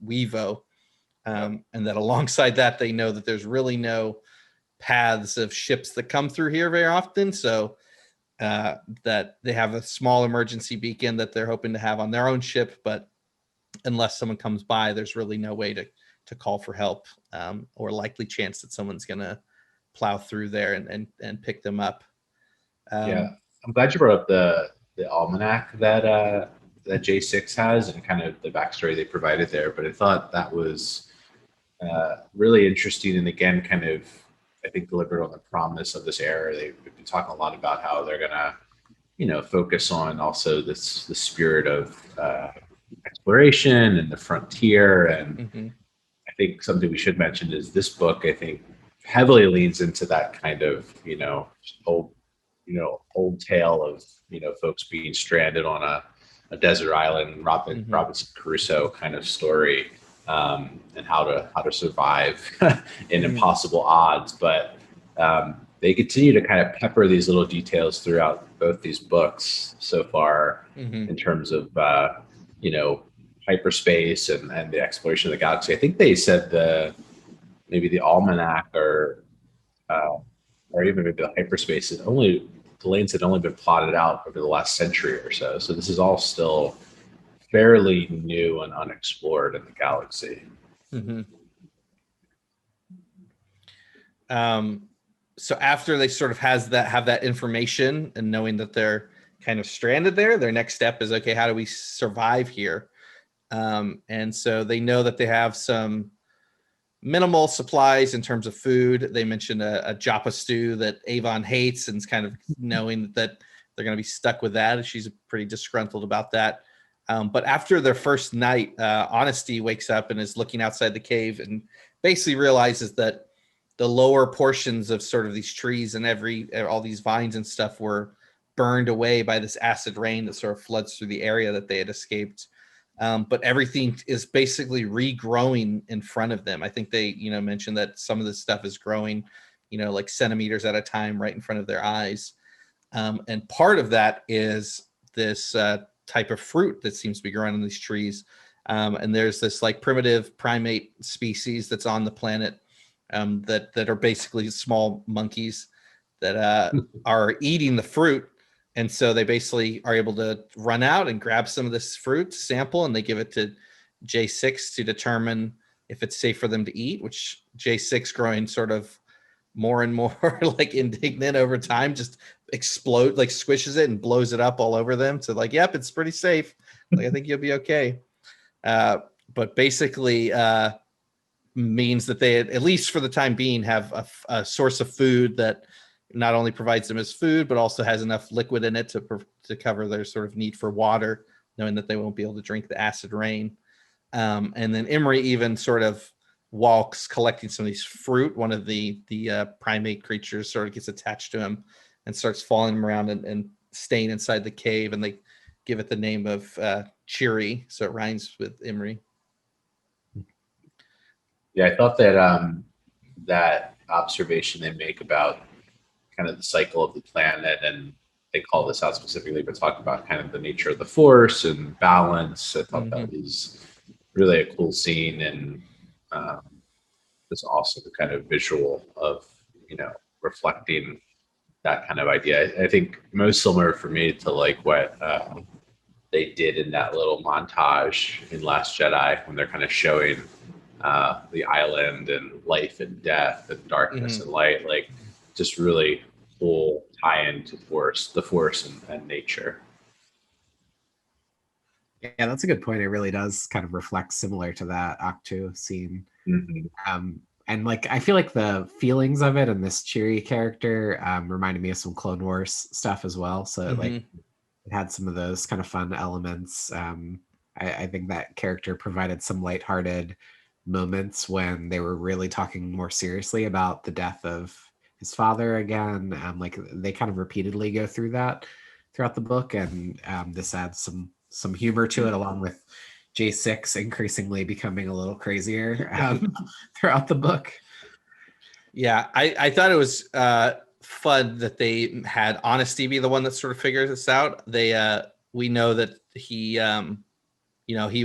Wevo. And that alongside that, they know that there's really no paths of ships that come through here very often. So that they have a small emergency beacon that they're hoping to have on their own ship. But unless someone comes by, there's really no way to call for help, or likely chance that someone's going to plow through there and pick them up. Yeah, I'm glad you brought up the almanac that J6 has, and kind of the backstory they provided there. But I thought that was really interesting, and again, kind of, I think, delivered on the promise of this era. They've been talking a lot about how they're gonna, focus on also the spirit of exploration and the frontier. And I think something we should mention is this book, I think, heavily leans into that kind of, old tale of, folks being stranded on a desert island, Robinson Crusoe kind of story, and how to survive in impossible odds. But they continue to kind of pepper these little details throughout both these books so far, in terms of hyperspace and the exploration of the galaxy. I think they said maybe the almanac or even maybe the hyperspace is only, the lanes had only been plotted out over the last century or so. So this is all still fairly new and unexplored in the galaxy. So after they sort of have that information and knowing that they're kind of stranded there, their next step is, okay, how do we survive here? And so they know that they have some minimal supplies in terms of food. They mentioned a joppa stew that Avon hates, and it's kind of knowing that they're going to be stuck with that. She's pretty disgruntled about that. But after their first night, Honesty wakes up and is looking outside the cave and basically realizes that the lower portions of sort of these trees and all these vines and stuff were burned away by this acid rain that sort of floods through the area that they had escaped. But everything is basically regrowing in front of them. I think they, mentioned that some of this stuff is growing, like centimeters at a time right in front of their eyes. And part of that is this type of fruit that seems to be growing on these trees. And there's this like primitive primate species that's on the planet that are basically small monkeys that are eating the fruit. And so they basically are able to run out and grab some of this fruit sample, and they give it to J6 to determine if it's safe for them to eat, which J6, growing sort of more and more like indignant over time, just squishes it and blows it up all over them. So like, yep, it's pretty safe. Like, I think you'll be okay. But basically means that they, at least for the time being, have a source of food that not only provides them as food, but also has enough liquid in it to cover their sort of need for water, knowing that they won't be able to drink the acid rain. And then Imri even sort of walks collecting some of these fruit. One of the primate creatures sort of gets attached to him and starts following him around and staying inside the cave. And they give it the name of Cheery, so it rhymes with Imri. Yeah, I thought that that observation they make about kind of the cycle of the planet, and they call this out specifically, but talk about kind of the nature of the force and balance. I thought that was really a cool scene, and just also the kind of visual of, reflecting that kind of idea. I think most similar for me to like what they did in that little montage in Last Jedi when they're kind of showing the island and life and death and darkness Mhm. and light, like just really cool tie into the force and nature. Yeah, that's a good point. It really does kind of reflect similar to that Octo scene. Mm-hmm. And like I feel like the feelings of it and this cheery character reminded me of some Clone Wars stuff as well. So like Mhm. it had some of those kind of fun elements. I think that character provided some lighthearted moments when they were really talking more seriously about the death of his father again. Like they kind of repeatedly go through that throughout the book, and this adds some humor to it, along with J6 increasingly becoming a little crazier throughout the book. Yeah, I thought it was fun that they had Honesty be the one that sort of figures this out. We know that he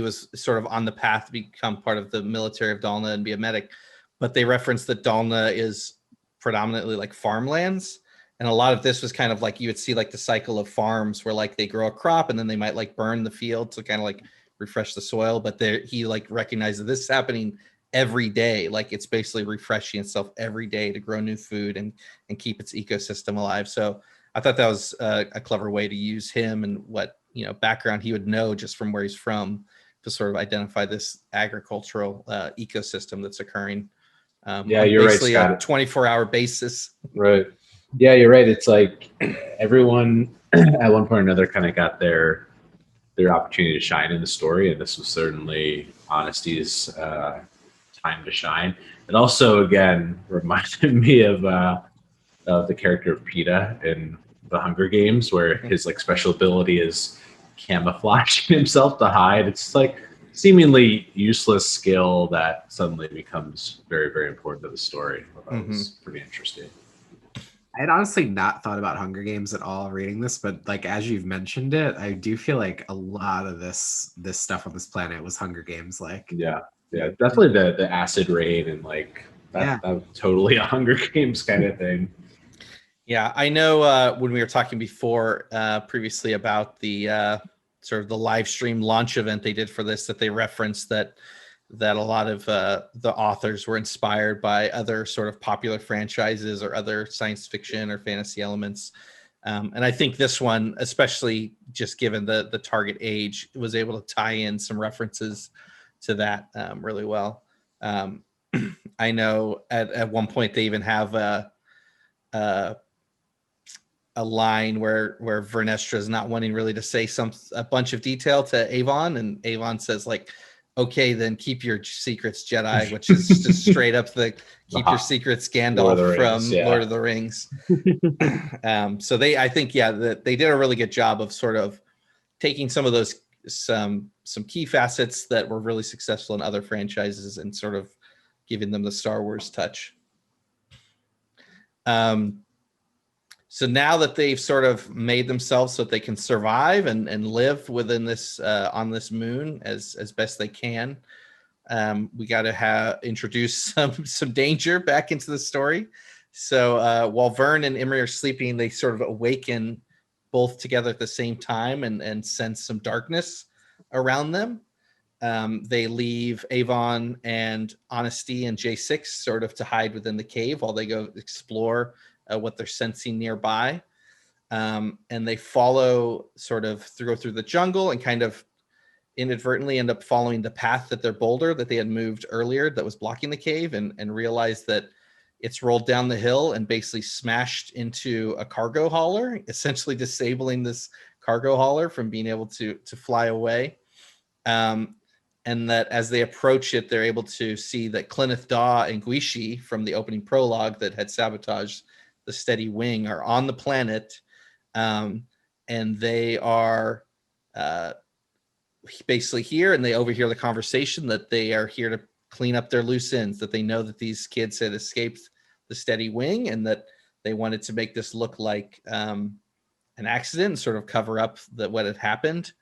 was sort of on the path to become part of the military of Dalna and be a medic, but they referenced that Dalna is predominantly like farmlands. And a lot of this was kind of like you would see like the cycle of farms where like they grow a crop and then they might like burn the field to kind of like refresh the soil. But he like recognized that this is happening every day. Like it's basically refreshing itself every day to grow new food and keep its ecosystem alive. So I thought that was a clever way to use him and what background he would know just from where he's from to sort of identify this agricultural ecosystem that's occurring Yeah, on you're right, basically a Scott. 24-hour basis. Right. Yeah, you're right. It's like everyone at one point or another kind of got their opportunity to shine in the story, and this was certainly Honesty's time to shine. It also, again, reminded me of the character of Peta in the Hunger Games, where his like special ability is camouflaging himself to hide. It's like seemingly useless skill that suddenly becomes very, very important to the story. That was pretty interesting. I had honestly not thought about Hunger Games at all reading this, but like as you've mentioned it, I do feel like a lot of this stuff on this planet was Hunger Games. Like, Yeah, yeah, definitely the acid rain and like yeah, that was totally a Hunger Games kind of thing. Yeah, I know when we were talking before previously about the sort of the live stream launch event they did for this, that they referenced that a lot of the authors were inspired by other sort of popular franchises or other science fiction or fantasy elements. And I think this one, especially just given the target age, was able to tie in some references to that really well. I know at one point they even have a line where Vernestra is not wanting really to say a bunch of detail to Avon, and Avon says like, "Okay, then keep your secrets, Jedi," which is just straight up the "keep your secrets, Lord of Gandalf" the Rings, from yeah. Lord of the Rings. So I think, that they did a really good job of sort of taking some of those some key facets that were really successful in other franchises and sort of giving them the Star Wars touch. So now that they've sort of made themselves so that they can survive and live within this on this moon as best they can, we got to introduce some danger back into the story. So while Vern and Imri are sleeping, they sort of awaken both together at the same time and sense some darkness around them. They leave Avon and Honesty and J6 sort of to hide within the cave while they go explore what they're sensing nearby. And they follow sort of go through the jungle and kind of inadvertently end up following the path that their boulder that they had moved earlier that was blocking the cave and realize that it's rolled down the hill and basically smashed into a cargo hauler, essentially disabling this cargo hauler from being able to fly away. And that as they approach it, they're able to see that Clyneth Daw and Guishi from the opening prologue that had sabotaged the steady wing are on the planet. And they are basically here, and they overhear the conversation that they are here to clean up their loose ends, that they know that these kids had escaped the steady wing and that they wanted to make this look like an accident and sort of cover up what had happened.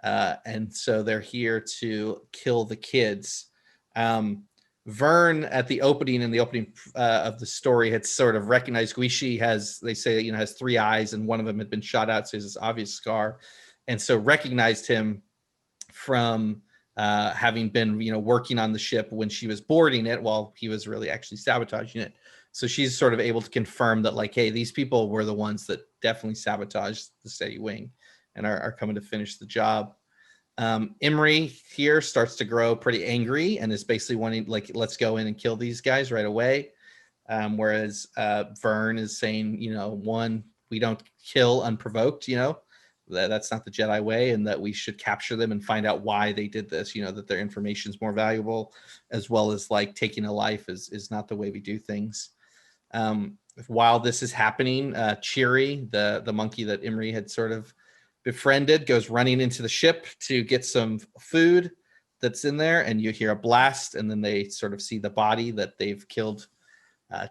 And so they're here to kill the kids. Vern at the opening of the story had sort of recognized Guishi has 3 eyes and one of them had been shot out, so there's this obvious scar. and so recognized him from having been, working on the ship when she was boarding it while he was really actually sabotaging it. So she's sort of able to confirm that, like, hey, these people were the ones that definitely sabotaged the Steady Wing and are coming to finish the job. Imri here starts to grow pretty angry and is basically wanting, like, let's go in and kill these guys right away. Whereas Vern is saying, one, we don't kill unprovoked, that's not the Jedi way, and that we should capture them and find out why they did this, that their information is more valuable, as well as like taking a life is not the way we do things. While this is happening, Cheery, the monkey that Imri had sort of befriended, goes running into the ship to get some food that's in there, and you hear a blast, and then they sort of see the body that they've killed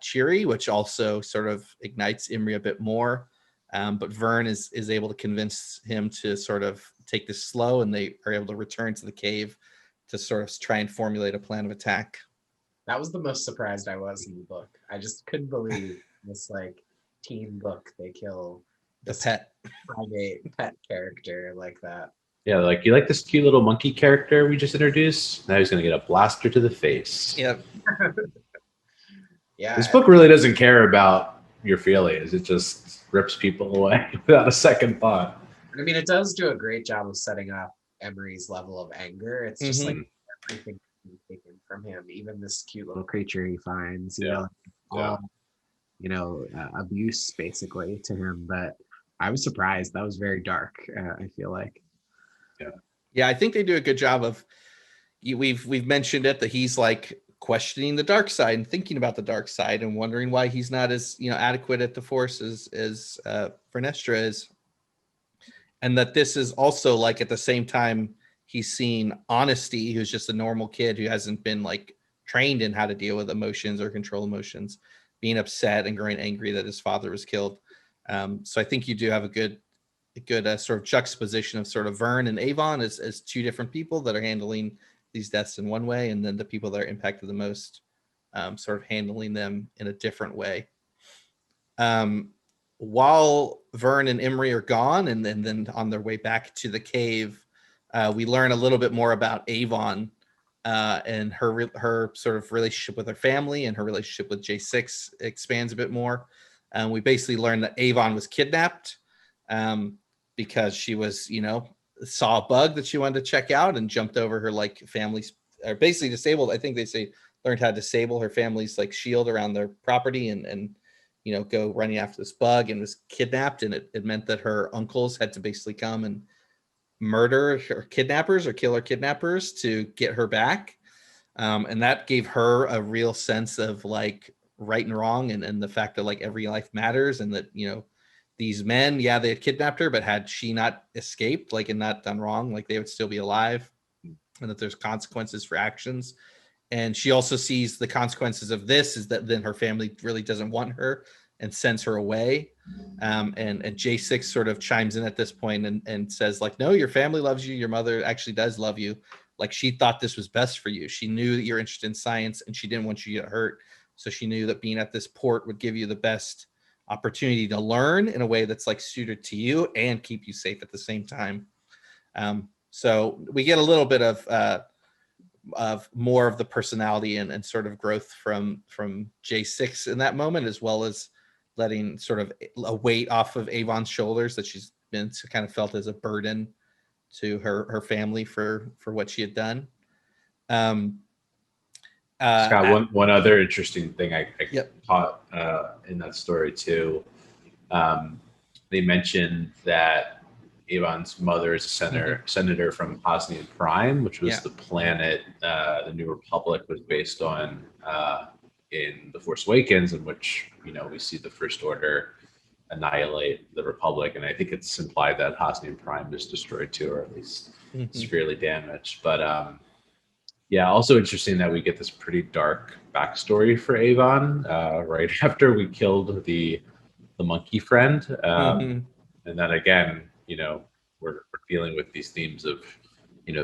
Cheery, which also sort of ignites Imri a bit more. But Vern is able to convince him to sort of take this slow, and they are able to return to the cave to sort of try and formulate a plan of attack. That was the most surprised I was in the book. I just couldn't believe this like teen book they kill The pet primate pet character like that. Yeah, like, you like this cute little monkey character we just introduced? Now he's gonna get a blaster to the face. Yep. Yeah. This book really doesn't care about your feelings. It just rips people away without a second thought. I mean, it does do a great job of setting up Emery's level of anger. It's just like everything taken from him, even this cute little creature he finds, abuse basically to him. But I was surprised. That was very dark. I feel like. Yeah, I think they do a good job of. We've mentioned it, that he's like questioning the dark side and thinking about the dark side and wondering why he's not as adequate at the Force as Vernestra is, and that this is also like at the same time he's seeing Honesty, who's just a normal kid who hasn't been like trained in how to deal with emotions or control emotions, being upset and growing angry that his father was killed. So I think you do have a good sort of juxtaposition of sort of Vern and Avon as two different people that are handling these deaths in one way, and then the people that are impacted the most, sort of handling them in a different way. While Vern and Imri are gone and then on their way back to the cave, we learn a little bit more about Avon and her sort of relationship with her family, and her relationship with J6 expands a bit more. We basically learned that Avon was kidnapped because she was, saw a bug that she wanted to check out and jumped over her like family's, or basically disabled. I think they say learned how to disable her family's like shield around their property and go running after this bug, and was kidnapped. And it meant that her uncles had to basically come and murder her kidnappers or kill her kidnappers to get her back. And that gave her a real sense of like right and wrong, and the fact that like every life matters, and that, these men, yeah, they had kidnapped her, but had she not escaped, like, and not done wrong, like they would still be alive, and that there's consequences for actions. And she also sees the consequences of this is that then her family really doesn't want her and sends her away. And J6 sort of chimes in at this point and says like, no, your family loves you. Your mother actually does love you. Like, she thought this was best for you. She knew that you're interested in science, and she didn't want you to get hurt. So she knew that being at this port would give you the best opportunity to learn in a way that's like suited to you and keep you safe at the same time. So we get a little bit of more of the personality and sort of growth from J6 in that moment, as well as letting sort of a weight off of Avon's shoulders that she's been kind of felt as a burden to her family for what she had done. Scott, one other interesting thing I Yep. caught in that story too. They mentioned that Avon's mother is a senator from Hosnian Prime, which was the planet the New Republic was based on in The Force Awakens, in which we see the First Order annihilate the Republic, and I think it's implied that Hosnian Prime is destroyed too, or at least severely damaged. But yeah, also interesting that we get this pretty dark backstory for Avon right after we killed the monkey friend, and then again, we're dealing with these themes of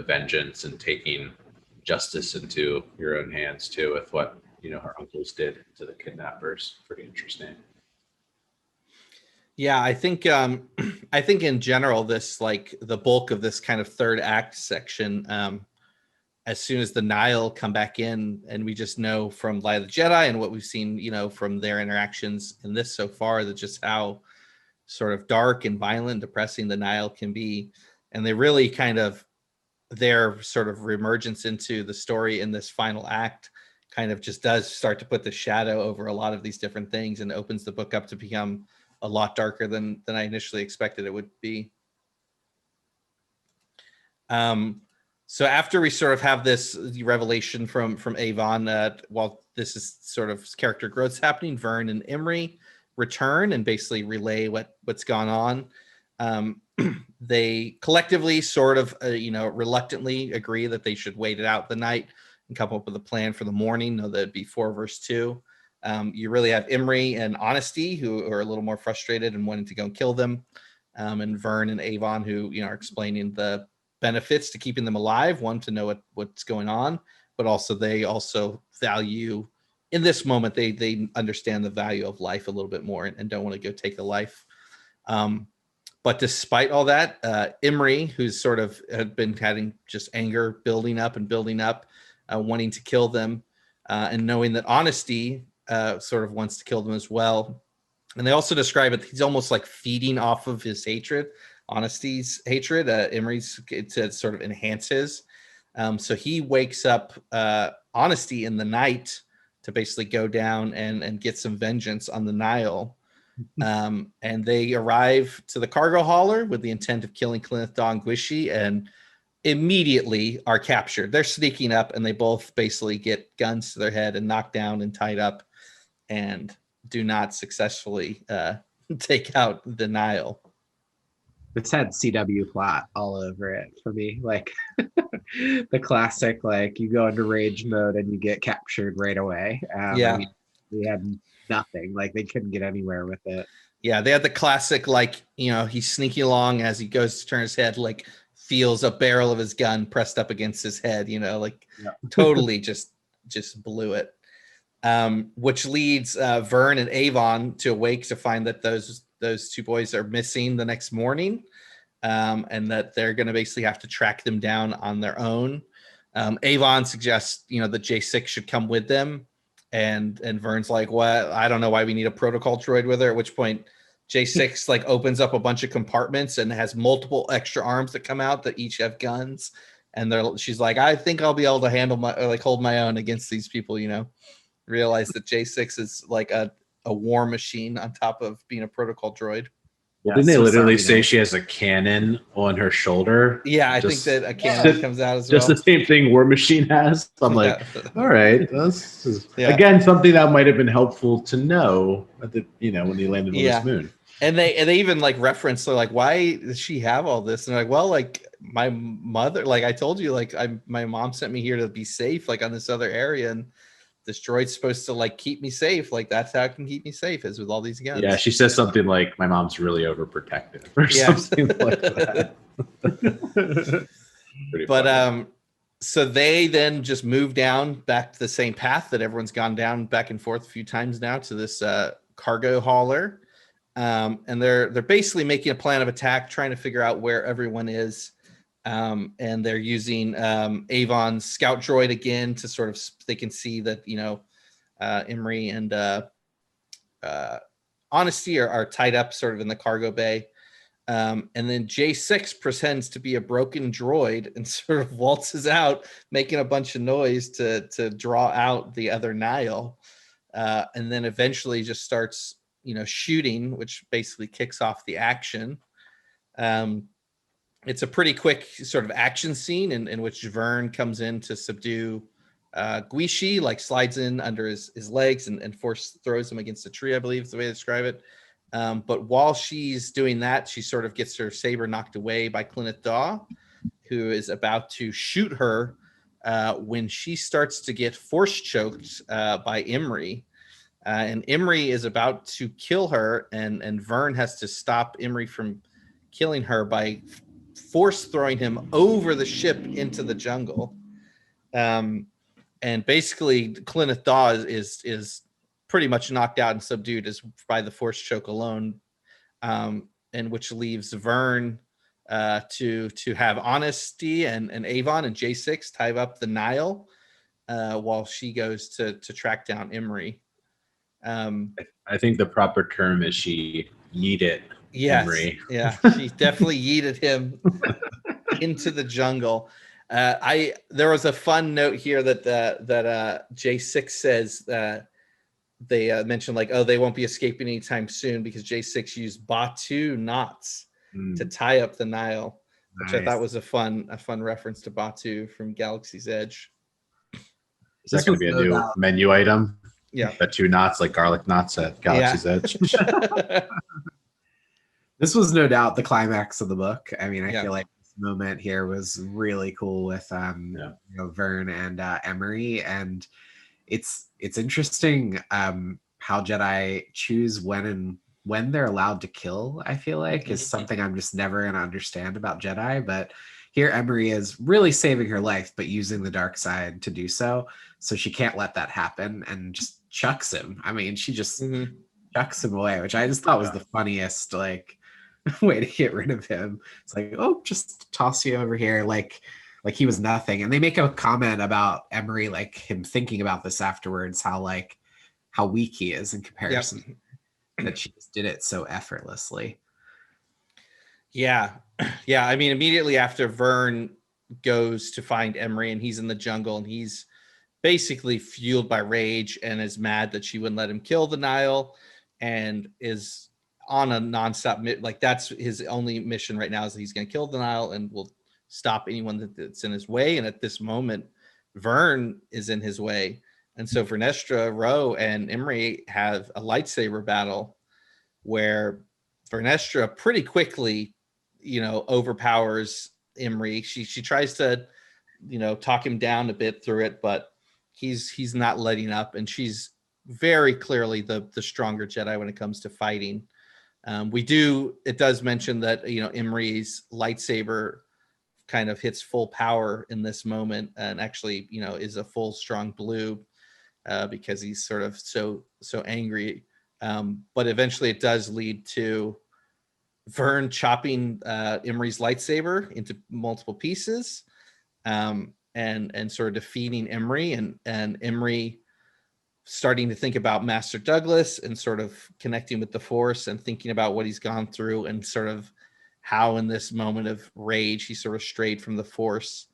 vengeance and taking justice into your own hands too, with what her uncles did to the kidnappers. Pretty interesting. Yeah, I think I think in general, this like the bulk of this kind of third act section, as soon as the Nile come back in, and we just know from Light of the Jedi and what we've seen, from their interactions in this so far, that just how sort of dark and violent, depressing the Nile can be, and they really kind of their sort of reemergence into the story in this final act kind of just does start to put the shadow over a lot of these different things and opens the book up to become a lot darker than I initially expected it would be. So after we sort of have this revelation from Avon, while this is sort of character growth's happening, Vern and Imri return and basically relay what's gone on. They collectively sort of, reluctantly agree that they should wait it out the night and come up with a plan for the morning. Know that it'd be 4 versus 2. You really have Imri and Honesty, who are a little more frustrated and wanting to go and kill them. And Vern and Avon, who, are explaining the benefits to keeping them alive. One, to know what's going on, but also they also value, in this moment, they understand the value of life a little bit more and don't want to go take the life. But despite all that, Imri, who's sort of had been having just anger building up, wanting to kill them, and knowing that Honesty sort of wants to kill them as well. And they also describe it, he's almost like feeding off of his hatred, Honesty's hatred. Imri's, to sort of enhance his. So he wakes up Honesty in the night to basically go down and get some vengeance on the Nile. And they arrive to the cargo hauler with the intent of killing Clinith Daw and Gwishy, and immediately are captured. They're sneaking up, and they both basically get guns to their head and knocked down and tied up, and do not successfully take out the Nile. This had CW plot all over it for me. Like the classic, like you go into rage mode and you get captured right away. Yeah. We had nothing. Like they couldn't get anywhere with it. Yeah, they had the classic, like, he's sneaking along as he goes to turn his head, like feels a barrel of his gun pressed up against his head, totally just blew it. Which leads Vern and Avon to awake to find that those two boys are missing the next morning, and that they're going to basically have to track them down on their own. Avon suggests, that J6 should come with them. And Vern's like, well, I don't know why we need a protocol droid with her. At which point J6 like opens up a bunch of compartments and has multiple extra arms that come out that each have guns. And she's like, I think I'll be able to hold my own against these people, Realize that J6 is like a war machine on top of being a protocol droid. Well, didn't they literally say she has a cannon on her shoulder? Yeah, I think that a cannon comes out as well. Just the same thing War Machine has. I'm like, all right, that's again something that might have been helpful to know when they landed on this moon. And they even like reference, they're like, why does she have all this? And they're like, well, like my mother, like I told you, like my mom sent me here to be safe, like on this other area, and this droid's supposed to like keep me safe. Like that's how it can keep me safe, is with all these guns. Yeah, she says something like, my mom's really overprotective or something like that. But funny. So they then just move down back to the same path that everyone's gone down back and forth a few times now, to this cargo hauler. And they're basically making a plan of attack, trying to figure out where everyone is. And they're using Avon's scout droid again to sort of, they can see that, Imri and Honesty are tied up sort of in the cargo bay. And then J6 pretends to be a broken droid and sort of waltzes out, making a bunch of noise to draw out the other Nile. And then eventually just starts, shooting, which basically kicks off the action. It's a pretty quick sort of action scene in which Vern comes in to subdue Gwishy, like slides in under his legs and force throws him against a tree, I believe is the way to describe it. But while she's doing that, she sort of gets her saber knocked away by Clinith Daw, who is about to shoot her when she starts to get force choked by Imri. And Imri is about to kill her, and Vern has to stop Imri from killing her by force throwing him over the ship into the jungle. And basically Clinith Daw is pretty much knocked out and subdued by the force choke alone. and which leaves Vern to have Honesty and Avon and J6 tie up the Nile while she goes to track down Emery. I think the proper term is she yeeted Yes, Emery. yeah, she definitely yeeted him into the jungle. There was a fun note here that J6 says they mentioned like, oh, they won't be escaping anytime soon because J6 used Batu knots to tie up the Nile, which I thought was a fun reference to Batu from Galaxy's Edge. Is that going to be a new menu item? Yeah, the 2 knots, like garlic knots at Galaxy's Edge. This was no doubt the climax of the book. I mean, I feel like this moment here was really cool with you know, Vern and Emery, and it's interesting how Jedi choose when they're allowed to kill. I feel like is something I'm just never going to understand about Jedi, but here Emery is really saving her life, but using the dark side to do so. So she can't let that happen and just chucks him. I mean, she just chucks him away, which I just thought was the funniest like way to get rid of him. It's like, oh, just toss you over here like he was nothing. And they make a comment about Emery, like him thinking about this afterwards, how weak he is in comparison, that she just did it so effortlessly. Yeah. I mean, immediately after Vern goes to find Emery and he's in the jungle and he's basically fueled by rage and is mad that she wouldn't let him kill the Nile and is on a nonstop, like that's his only mission right now is that he's going to kill the Nile and will stop anyone that's in his way. And at this moment, Vern is in his way. And so Vernestra, Ro, and Emery have a lightsaber battle where Vernestra pretty quickly, you know, overpowers Emery. She tries to, you know, talk him down a bit through it, but he's not letting up. And she's very clearly the stronger Jedi when it comes to fighting. It does mention that, you know, Emery's lightsaber kind of hits full power in this moment and actually, you know, is a full strong blue because he's sort of so angry. But eventually it does lead to Vern chopping Emery's lightsaber into multiple pieces and sort of defeating Emery and Emery starting to think about Master Douglas and sort of connecting with the Force and thinking about what he's gone through and sort of how in this moment of rage he sort of strayed from the Force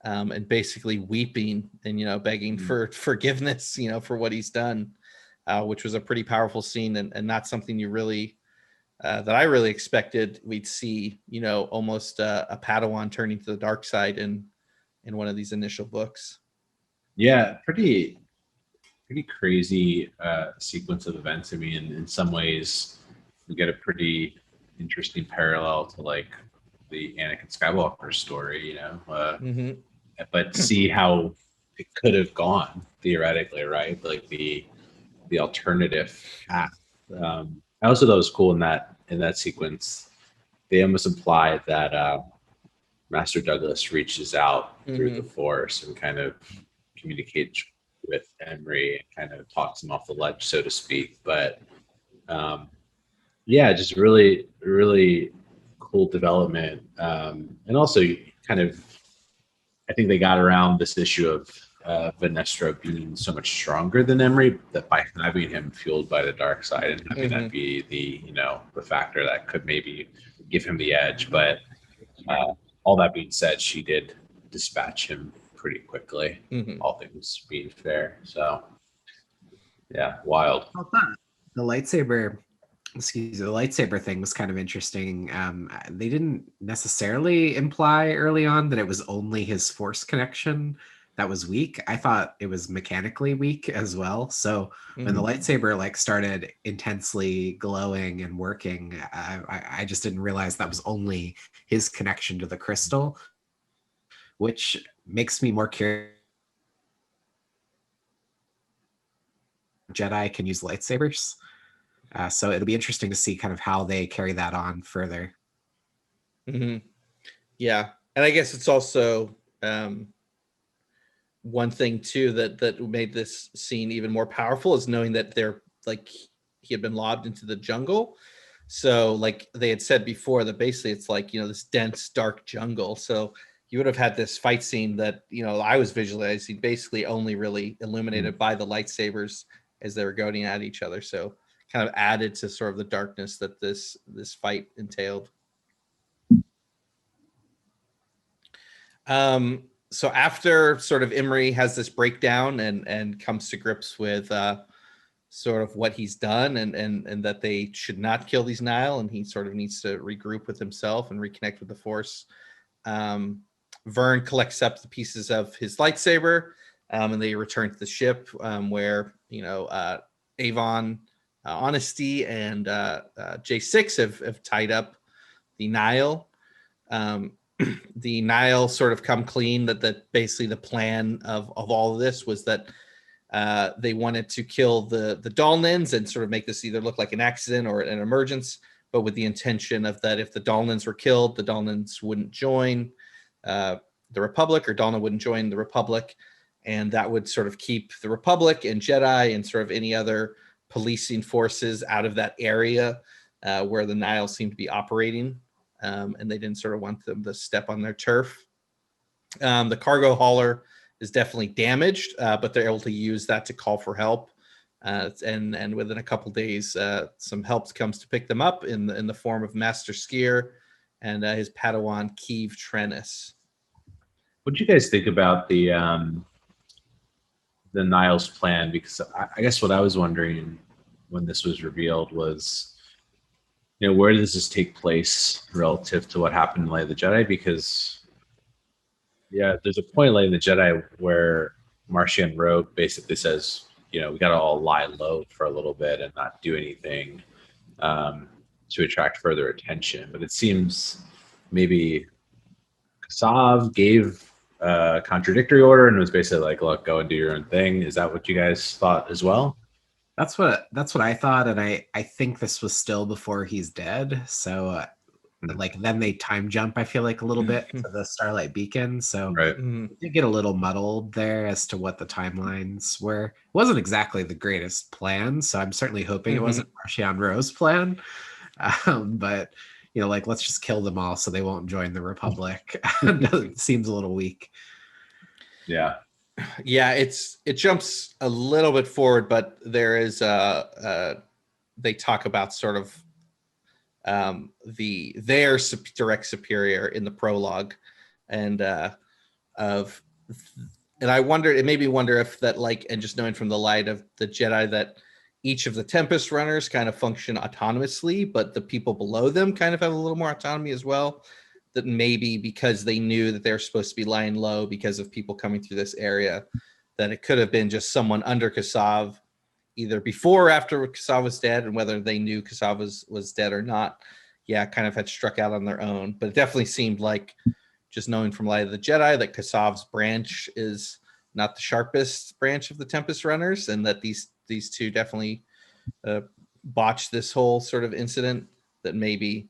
and basically weeping and, you know, begging for forgiveness, you know, for what he's done, which was a pretty powerful scene and not something you really that I really expected we'd see, you know, almost a Padawan turning to the dark side in one of these initial books. Yeah, pretty crazy sequence of events. I mean, in some ways, we get a pretty interesting parallel to like the Anakin Skywalker story, you know, but see how it could have gone theoretically, right? Like the alternative path. I also thought it was cool in that sequence. They almost implied that Master Douglas reaches out through the Force and kind of communicates with Emery and kind of talks him off the ledge, so to speak. But yeah, just really, really cool development. And also kind of, I think they got around this issue of Vernestra being so much stronger than Emery, that by having him fueled by the dark side and having that be the, you know, the factor that could maybe give him the edge. But all that being said, she did dispatch him pretty quickly, all things being fair. So yeah, wild. The lightsaber thing was kind of interesting. They didn't necessarily imply early on that it was only his Force connection that was weak. I thought it was mechanically weak as well. So when the lightsaber like started intensely glowing and working, I just didn't realize that was only his connection to the crystal, which makes me more curious. Jedi can use lightsabers. So it'll be interesting to see kind of how they carry that on further. Yeah. And I guess it's also one thing too that made this scene even more powerful is knowing that they're like he had been lobbed into the jungle. So like they had said before that basically it's like, this dense, dark jungle. So you would have had this fight scene that, I was visualizing basically only really illuminated by the lightsabers as they were going at each other. So kind of added to sort of the darkness that this fight entailed. So after sort of Imri has this breakdown and comes to grips with sort of what he's done and that they should not kill these Nile, and he sort of needs to regroup with himself and reconnect with the Force. Vern collects up the pieces of his lightsaber, and they return to the ship where Avon, Honesty, and J6 have tied up the Nile. The Nile sort of come clean that basically the plan of all of this was that they wanted to kill the Dalnins and sort of make this either look like an accident or an emergence, but with the intention of that if the Dalnins were killed, the Dalnins wouldn't join the Republic, or Dalna wouldn't join the Republic, and that would sort of keep the Republic and Jedi and sort of any other policing forces out of that area where the Nile seemed to be operating, and they didn't sort of want them to step on their turf. The cargo hauler is definitely damaged, but they're able to use that to call for help. And within a couple days, some help comes to pick them up in the form of Master Skier and his Padawan Keeve Trennis. What do you guys think about the Niles plan? Because I guess what I was wondering when this was revealed was, where does this take place relative to what happened in Light of the Jedi? Because there's a point late in the Jedi where Marchion Rogue basically says, we got to all lie low for a little bit and not do anything to attract further attention. But it seems maybe Kassav gave a contradictory order and was basically like, look, go and do your own thing. Is that what you guys thought as well? That's what I thought, and I think this was still before he's dead. So then they time jump, I feel like, a little bit to the Starlight Beacon. So Right. They get a little muddled there as to what the timelines were. It wasn't exactly the greatest plan, so I'm certainly hoping it wasn't Marchion Ro's plan. But let's just kill them all so they won't join the Republic. It seems a little weak. Yeah. Yeah, it jumps a little bit forward, but there is they talk about sort of their direct superior in the prologue, and I wondered, it made me wonder if that, and just knowing from the Light of the Jedi that each of the Tempest runners kind of function autonomously, but the people below them kind of have a little more autonomy as well. That maybe because they knew that they're supposed to be lying low because of people coming through this area, that it could have been just someone under Kassav, either before or after Kassav was dead, and whether they knew Kassav was dead or not, kind of had struck out on their own. But it definitely seemed like, just knowing from Light of the Jedi, that Kassav's branch is not the sharpest branch of the Tempest Runners, and that these two definitely botched this whole sort of incident, that maybe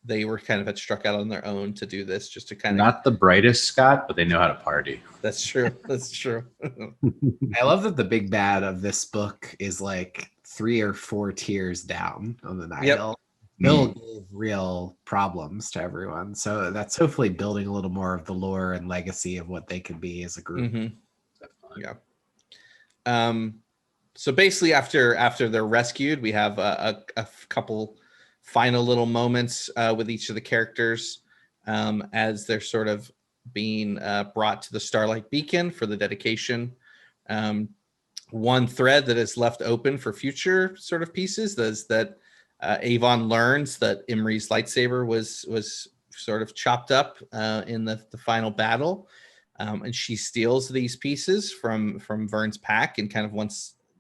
they were kind of had struck out on their own to do this, just to kind of... Not the brightest, Scott, but they know how to party. That's true. That's true. I love that the big bad of this book is 3 or 4 tiers down on the Nile. Yep. They'll give real problems to everyone. So that's hopefully building a little more of the lore and legacy of what they could be as a group. Yeah. So basically, after they're rescued, we have a couple final little moments with each of the characters as they're sort of being brought to the Starlight Beacon for the dedication. One thread that is left open for future sort of pieces is that Avon learns that Imri's lightsaber was sort of chopped up in the final battle, and she steals these pieces from Vern's pack, and kind of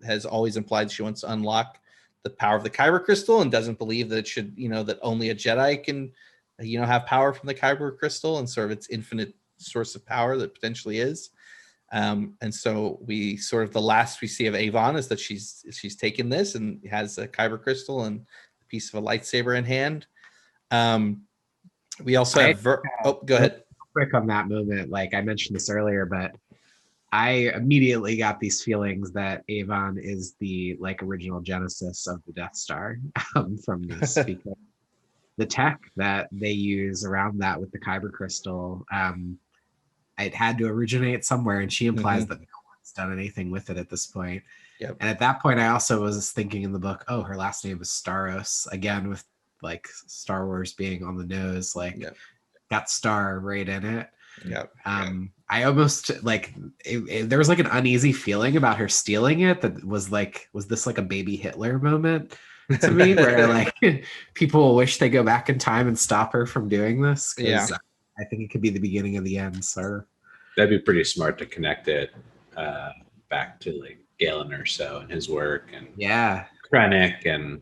has always implied she wants to unlock the power of the Kyber crystal, and doesn't believe that it should, that only a Jedi can, have power from the Kyber crystal and sort of its infinite source of power that potentially is. And so we sort of, the last we see of Avon is that she's taken this and has a Kyber crystal and a piece of a lightsaber in hand. We also have go ahead. Quick on that moment. I mentioned this earlier, but I immediately got these feelings that Avon is the like original genesis of the Death Star from this, because the tech that they use around that with the kyber crystal, it had to originate somewhere, and she implies that no one's done anything with it at this point. Yep. And at that point, I also was thinking in the book, oh, her last name is Staros, again with like Star Wars being on the nose, like Yep. got star right in it. Yep. I almost like there was like an uneasy feeling about her stealing it that was this like a baby Hitler moment to me, where like people wish they go back in time and stop her from doing this, because I think it could be the beginning of the end, sir. That'd be pretty smart to connect it back to like Galen Erso and his work, and Krennic, and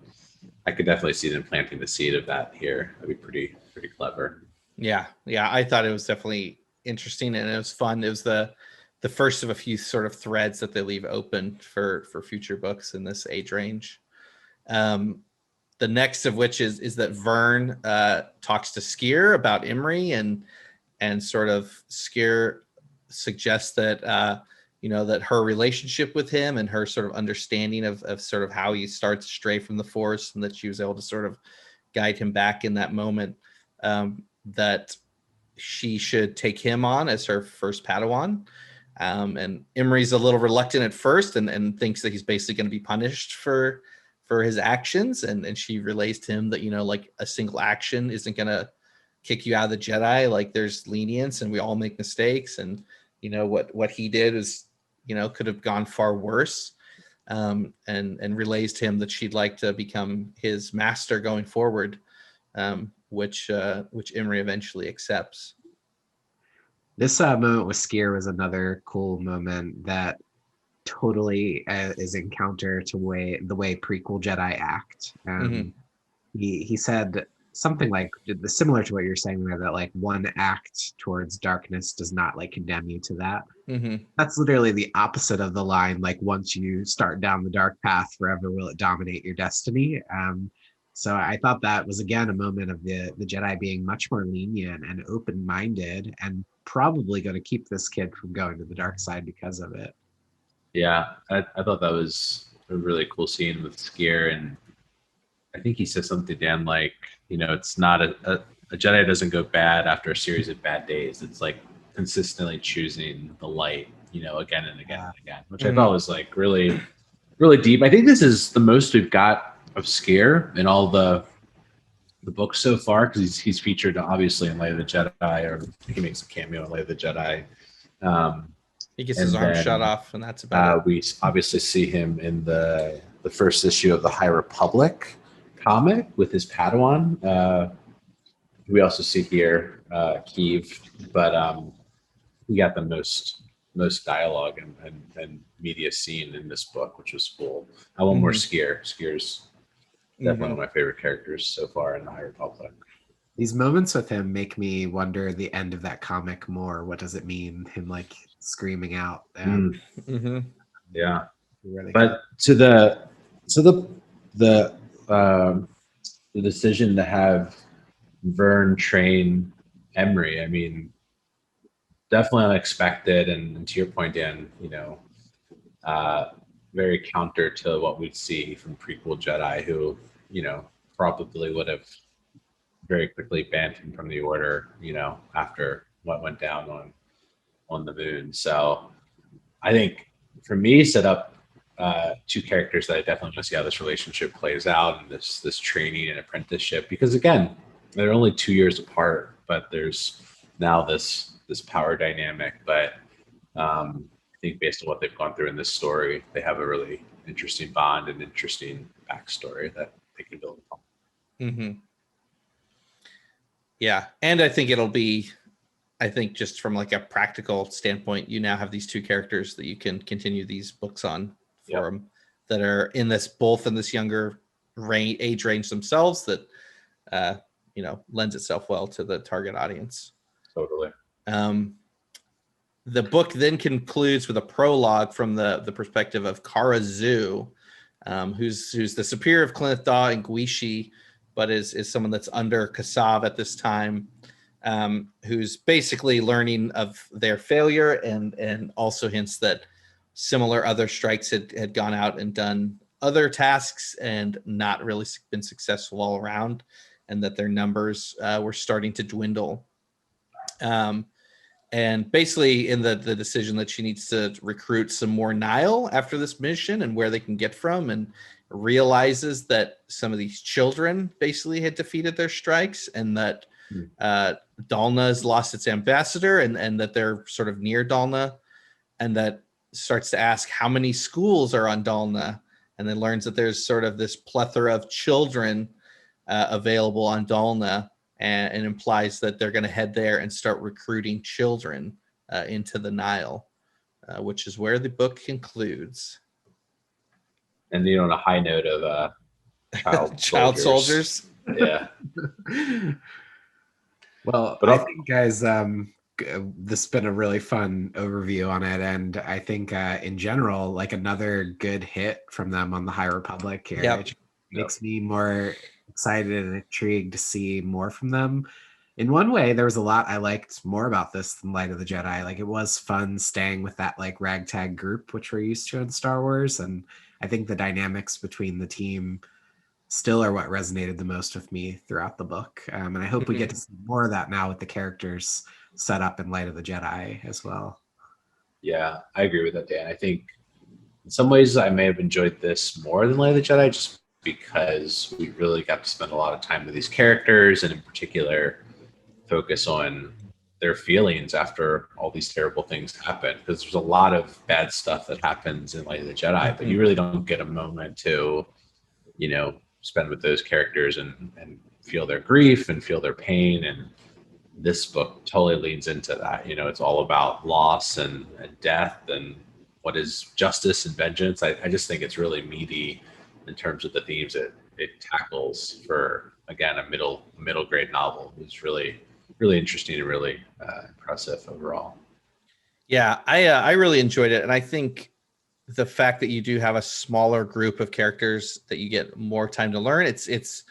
I could definitely see them planting the seed of that here. That'd be pretty clever. Yeah, I thought it was definitely interesting, and it was fun. It was the first of a few sort of threads that they leave open for future books in this age range. The next of which is that Vern talks to Skier about Imri, and sort of Skier suggests that that her relationship with him and her sort of understanding of sort of how he starts to stray from the Force, and that she was able to sort of guide him back in that moment, that she should take him on as her first Padawan. And Imri's a little reluctant at first, and thinks that he's basically going to be punished for his actions. And she relays to him that, like a single action isn't going to kick you out of the Jedi. Like there's lenience and we all make mistakes. And, what he did is, could have gone far worse. And relays to him that she'd like to become his master going forward, which Imri eventually accepts. This moment with Skier was another cool moment that totally is in counter to the way prequel Jedi act. He said something like similar to what you're saying there, that like one act towards darkness does not like condemn you to that. That's literally the opposite of the line, like once you start down the dark path, forever will it dominate your destiny. So I thought that was again a moment of the Jedi being much more lenient and open-minded, and probably going to keep this kid from going to the dark side because of it. Yeah, I thought that was a really cool scene with Skier, and I think he said something, Dan, like, it's not a Jedi doesn't go bad after a series of bad days. It's like consistently choosing the light, again and again and again, which I thought was like really, really deep. I think this is the most we've got of Skier in all the books so far, because he's featured obviously in Light of the Jedi, or he makes a cameo in Light of the Jedi. He gets his arm shot off, and that's about it. We obviously see him in the first issue of the High Republic comic with his Padawan. We also see here Keeve, but we got the most dialogue and media scene in this book, which was cool. I want more Skier. Skier's definitely one of my favorite characters so far in the High Republic. These moments with him make me wonder the end of that comic more. What does it mean? Him like screaming out. Yeah. Really but to the decision to have Vern train Emery, I mean, definitely unexpected, and to your point, Dan, very counter to what we'd see from prequel Jedi, who probably would have very quickly banned him from the order, after what went down on the moon. So I think for me, set up two characters that I definitely want to see how this relationship plays out, and this training and apprenticeship, because again, they're only 2 years apart, but there's now this power dynamic. But I think based on what they've gone through in this story, they have a really interesting bond and interesting backstory that they can build upon. Yeah, and I think it'll be, just from like a practical standpoint, you now have these two characters that you can continue these books on for them, that are in this, both in this younger age range themselves, that lends itself well to the target audience. Totally. The book then concludes with a prologue from the perspective of Cara Zhu, who's the superior of Clinithaw and Guishi, but is someone that's under Kassav at this time. who's basically learning of their failure, and also hints that similar other strikes had gone out and done other tasks and not really been successful all around, and that their numbers were starting to dwindle. And basically in the decision that she needs to recruit some more Nile after this mission and where they can get from, and realizes that some of these children basically had defeated their strikes, and that Dalna has lost its ambassador, and that they're sort of near Dalna, and that starts to ask how many schools are on Dalna, and then learns that there's sort of this plethora of children available on Dalna, and implies that they're going to head there and start recruiting children into the Nile, which is where the book concludes. And on a high note of child soldiers. Yeah. Well, But I think, guys, this has been a really fun overview on it, and I think in general, like, another good hit from them on the High Republic here. Yep. It makes me more excited and intrigued to see more from them. In one way, there was a lot I liked more about this than Light of the Jedi. Like, it was fun staying with that like ragtag group, which we're used to in Star Wars, and I think the dynamics between the team still are what resonated the most with me throughout the book. And I hope we get to see more of that now with the characters set up in Light of the Jedi as well. Yeah, I agree with that, Dan. I think in some ways I may have enjoyed this more than Light of the Jedi, just because we really got to spend a lot of time with these characters, and in particular focus on their feelings after all these terrible things happen, because there's a lot of bad stuff that happens in Light of the Jedi, but you really don't get a moment to spend with those characters and feel their grief and feel their pain. And this book totally leans into that. It's all about loss and death and what is justice and vengeance. I just think it's really meaty in terms of the themes it tackles for, again, a middle grade novel. It's really interesting and really impressive overall. Yeah, I really enjoyed it, and I think the fact that you do have a smaller group of characters that you get more time to learn, it's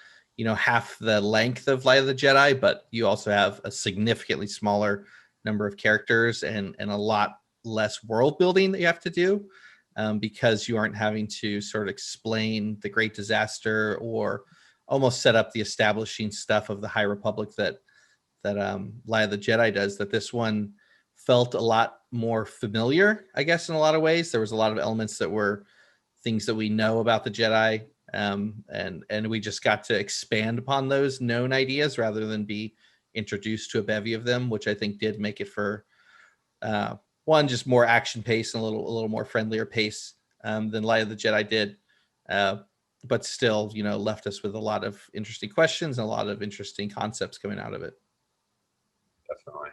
half the length of Light of the Jedi, but you also have a significantly smaller number of characters and a lot less world building that you have to do, because you aren't having to sort of explain the Great Disaster or almost set up the establishing stuff of the High Republic that Light of the Jedi does. That this one felt a lot more familiar, I guess, in a lot of ways. There was a lot of elements that were things that we know about the Jedi, and we just got to expand upon those known ideas rather than be introduced to a bevy of them, which I think did make it for one, just more action pace and a little more friendlier pace than Light of the Jedi did, but still, left us with a lot of interesting questions and a lot of interesting concepts coming out of it. Definitely.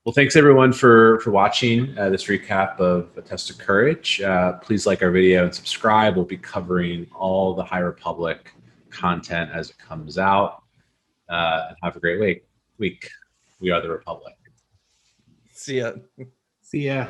Well, thanks everyone for watching this recap of A Test of Courage. Please like our video and subscribe. We'll be covering all the High Republic content as it comes out. And have a great week. We are the Republic. See ya. See ya.